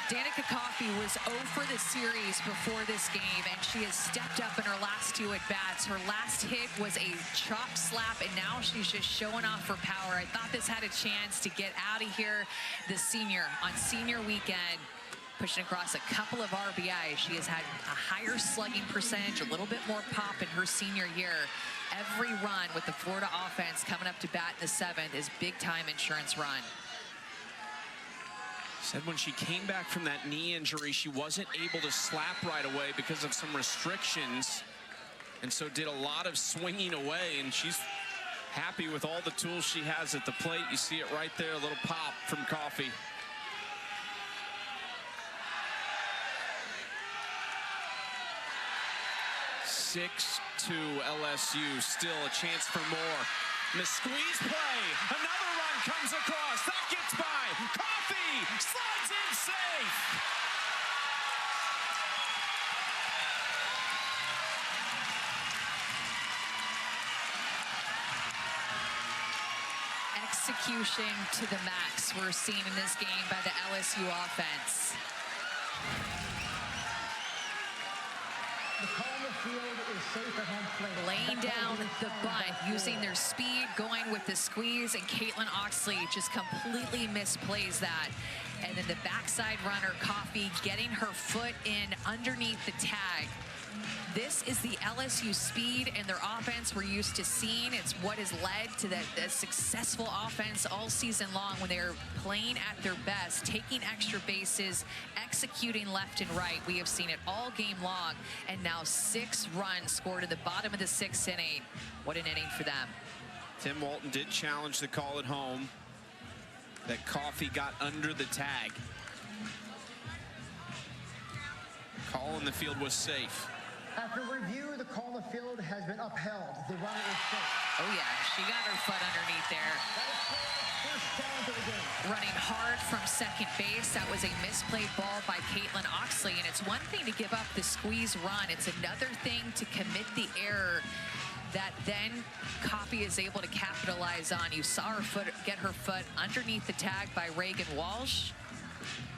Danica Coffey was 0 for the series before this game, and she has stepped up in her last 2 at-bats. Her last hit was a chop slap, and now she's just showing off her power. I thought this had a chance to get out of here. The senior on senior weekend, pushing across a couple of RBIs. She has had a higher slugging percentage, a little bit more pop in her senior year. Every run with the Florida offense coming up to bat in the 7th is big-time insurance run. Said when she came back from that knee injury, she wasn't able to slap right away because of some restrictions, and so did a lot of swinging away, and she's happy with all the tools she has at the plate. You see it right there, a little pop from Coffey. (6-2) LSU, still a chance for more. And the squeeze play, another run comes across, that gets by. Coffey slides in safe. Execution to the max we're seeing in this game by the LSU offense. The call on the field is safe at home plate. Laying down the bunt, using their speed, going with the squeeze, and Caitlin Oxley just completely misplays that. And then the backside runner, Coffey, getting her foot in underneath the tag. This is the LSU speed and their offense we're used to seeing. It's what has led to the successful offense all season long when they're playing at their best, taking extra bases, executing left and right. We have seen it all game long, and now 6 runs scored in the bottom of the 6th inning. What an inning for them. Tim Walton did challenge the call at home that Coffey got under the tag. Call in the field was safe. After review, the call on the field has been upheld. The runner is safe. Oh yeah, she got her foot underneath there. First down to the game. Running hard from second base. That was a misplayed ball by Caitlin Oxley, and it's one thing to give up the squeeze run. It's another thing to commit the error that then Coffey is able to capitalize on. You saw her foot get her foot underneath the tag by Reagan Walsh.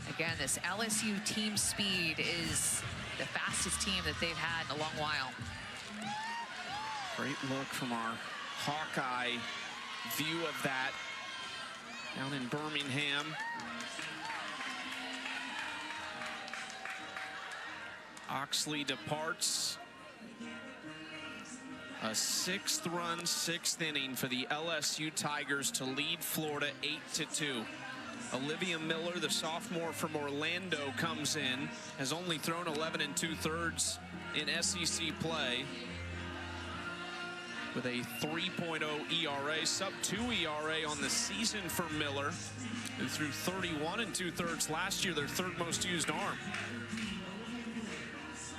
Again, this LSU team speed is the fastest team that they've had in a long while. Great look from our Hawkeye view of that down in Birmingham. Oxley departs. A 6th run, 6th inning for the LSU Tigers to lead Florida 8-2. Olivia Miller, the sophomore from Orlando, comes in, has only thrown 11 2/3 in SEC play with a 3.0 ERA, sub-2 ERA on the season for Miller, who threw 31 2/3 last year, their 3rd most used arm.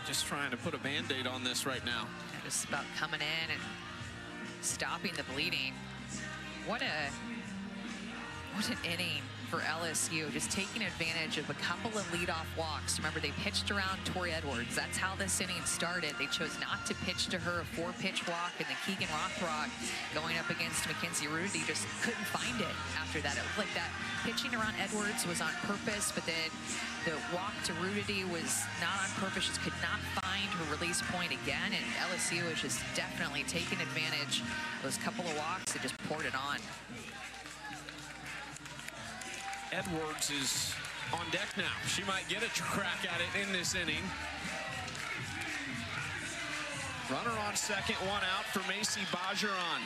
Just trying to put a Band-Aid on this right now. Just about coming in and stopping the bleeding. What an inning for LSU, just taking advantage of a couple of leadoff walks. Remember, they pitched around Tori Edwards. That's how this inning started. They chose not to pitch to her, a 4-pitch walk, and then Keegan Rothrock going up against Mackenzie Rudy just couldn't find it after that. It looked like that pitching around Edwards was on purpose, but then the walk to Rudy was not on purpose. Just could not find her release point again, and LSU was just definitely taking advantage of those couple of walks that just poured it on. Edwards is on deck now. She might get a crack at it in this inning. Runner on second, one out for Macy Bajaran.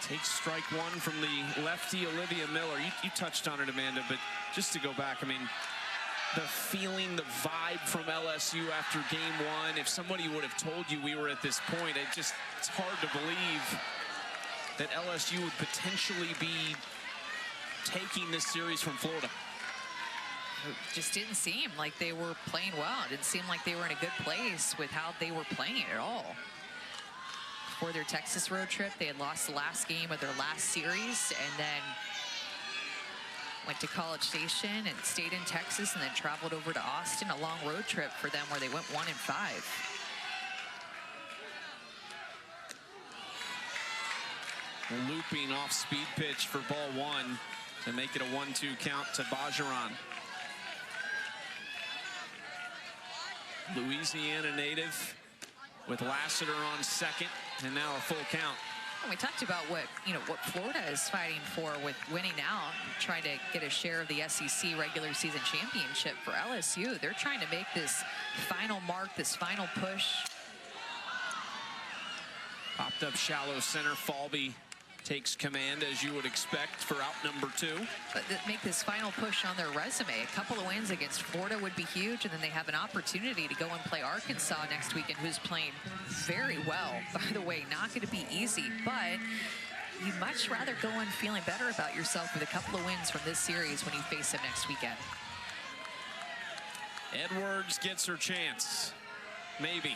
Takes strike one from the lefty Olivia Miller. You touched on it, Amanda, but just to go back, I mean, the feeling, the vibe from LSU after game one, if somebody would have told you we were at this point, it's hard to believe that LSU would potentially be taking this series from Florida. It just didn't seem like they were playing well. It didn't seem like they were in a good place with how they were playing at all. Before their Texas road trip, they had lost the last game of their last series and then went to College Station and stayed in Texas and then traveled over to Austin. A long road trip for them where they went 1-5. Looping off speed pitch for ball one to make it a 1-2 count to Bajaran. Louisiana native with Lassiter on second, and now a full count. And we talked about what Florida is fighting for with winning out, trying to get a share of the SEC regular season championship. For LSU, they're trying to make this final mark, this final push. Popped up shallow center. Falby takes command, as you would expect, for out number 2. But make this final push on their resume. A couple of wins against Florida would be huge, and then they have an opportunity to go and play Arkansas next weekend, who's playing very well. By the way, not going to be easy, but you'd much rather go in feeling better about yourself with a couple of wins from this series when you face them next weekend. Edwards gets her chance. Maybe.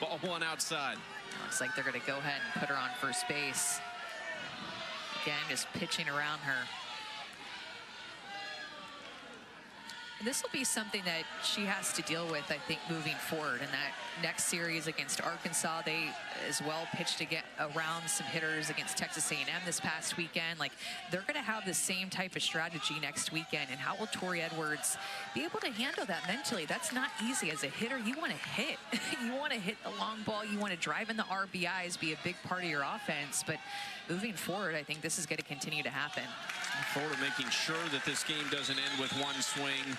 Ball one outside. Looks like they're going to go ahead and put her on first base. Again, just pitching around her. This will be something that she has to deal with, I think, moving forward. In that next series against Arkansas, they as well pitched to get around some hitters against Texas A&M this past weekend. Like, they're going to have the same type of strategy next weekend. And how will Tori Edwards be able to handle that mentally? That's not easy. As a hitter, you want to hit. You want to hit the long ball. You want to drive in the RBIs, be a big part of your offense. But moving forward, I think this is going to continue to happen. Florida making sure that this game doesn't end with one swing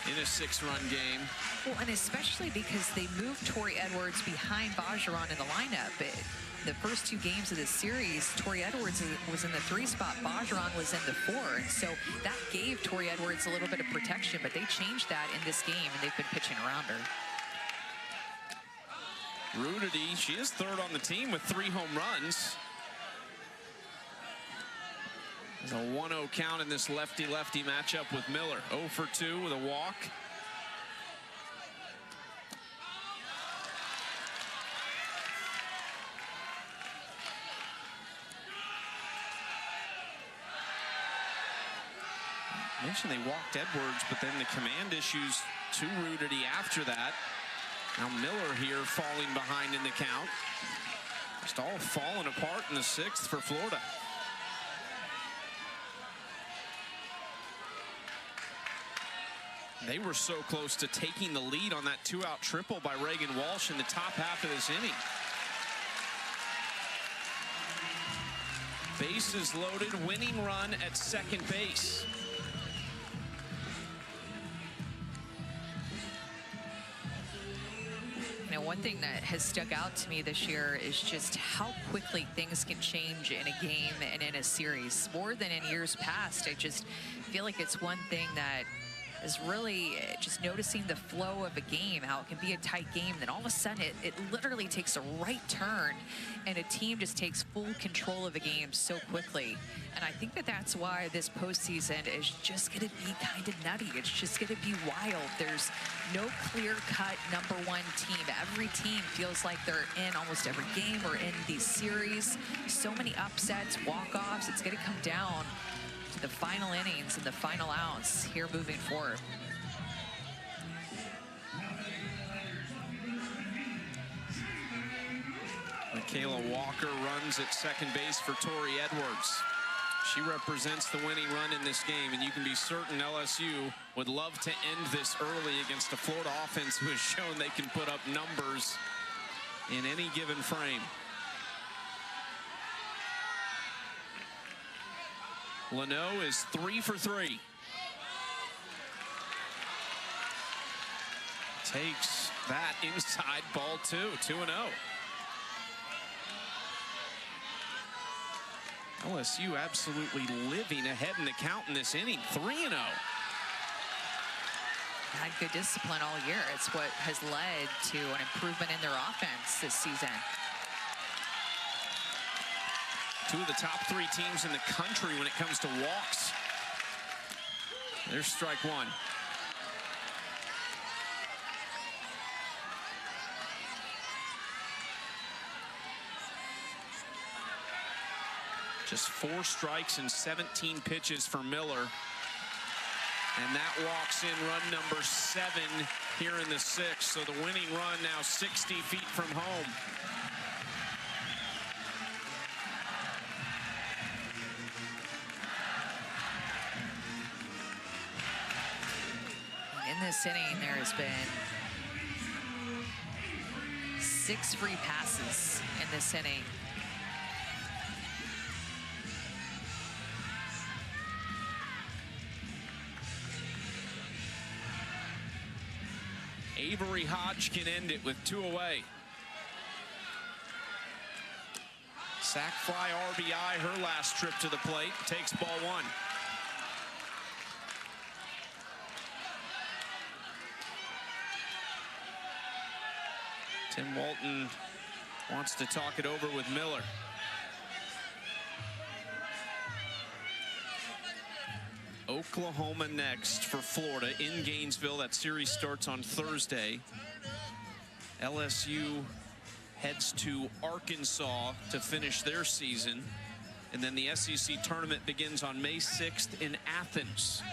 in a 6-run game. Well, and especially because they moved Tori Edwards behind Bajaran in the lineup. The first 2 games of this series, Tori Edwards was in the 3 spot, Bajaran was in the 4, and so that gave Tori Edwards a little bit of protection, but they changed that in this game, and they've been pitching around her. Rudy, she is 3rd on the team with 3 home runs. There's a 1-0 count in this lefty-lefty matchup with Miller. 0 for 2 with a walk. I mentioned they walked Edwards, but then the command issues to Rudy after that. Now Miller here falling behind in the count. Just all falling apart in the 6th for Florida. They were so close to taking the lead on that 2-out triple by Reagan Walsh in the top half of this inning. Bases loaded, winning run at second base. You know, one thing that has stuck out to me this year is just how quickly things can change in a game and in a series. More than in years past, I just feel like it's one thing that is really just noticing the flow of a game, how it can be a tight game, then all of a sudden it literally takes a right turn and a team just takes full control of a game so quickly. And I think that that's why this postseason is just going to be kind of nutty. It's just going to be wild. There's no clear-cut #1 team. Every team feels like they're in almost every game or in these series. So many upsets, walk-offs. It's going to come down to the final innings and the final outs here moving forward. Michaela Walker runs at second base for Tori Edwards. She represents the winning run in this game, and you can be certain LSU would love to end this early against a Florida offense who has shown they can put up numbers in any given frame. Leno is 3 for 3. Takes that inside ball 2-0. LSU absolutely living ahead in the count in this inning, 3-0. Had good discipline all year. It's what has led to an improvement in their offense this season. Two of the top 3 teams in the country when it comes to walks. There's strike 1. Just 4 strikes and 17 pitches for Miller. And that walks in run number 7 here in the 6th. So the winning run now 60 feet from home. In this inning, there has been 6 free passes in this inning. Avery Hodge can end it with 2 away. Sac fly RBI, her last trip to the plate, takes ball 1. Tim Walton wants to talk it over with Miller. Oklahoma next for Florida in Gainesville. That series starts on Thursday. LSU heads to Arkansas to finish their season. And then the SEC tournament begins on May 6th in Athens.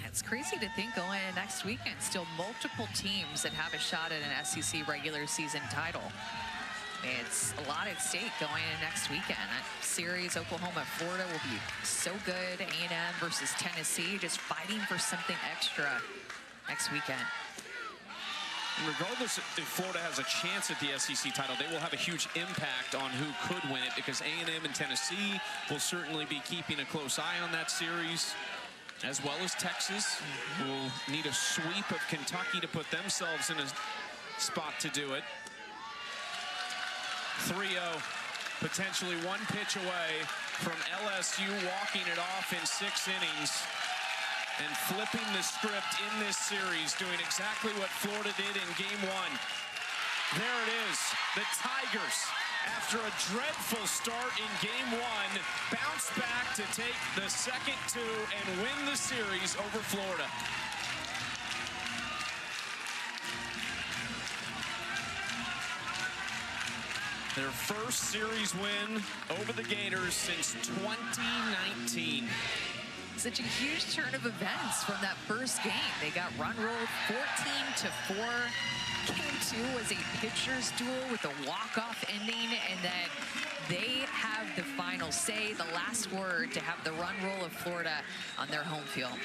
It's crazy to think going into next weekend, still multiple teams that have a shot at an SEC regular season title. It's a lot at stake going into next weekend. That series, Oklahoma, Florida, will be so good. A&M versus Tennessee, just fighting for something extra next weekend. And regardless if Florida has a chance at the SEC title, they will have a huge impact on who could win it, because A&M and Tennessee will certainly be keeping a close eye on that series, as well as Texas, who will need a sweep of Kentucky to put themselves in a spot to do it. 3-0, potentially 1 pitch away from LSU walking it off in 6 innings and flipping the script in this series, doing exactly what Florida did in game 1. There it is, the Tigers, after a dreadful start in game 1, bounce back to take the second 2 and win the series over Florida. Their first series win over the Gators since 2019. Such a huge turn of events from that first game. They got run ruled 14-4. Game 2 was a pitcher's duel with a walk-off ending, and then they have the final say, the last word to have the run rule of Florida on their home field.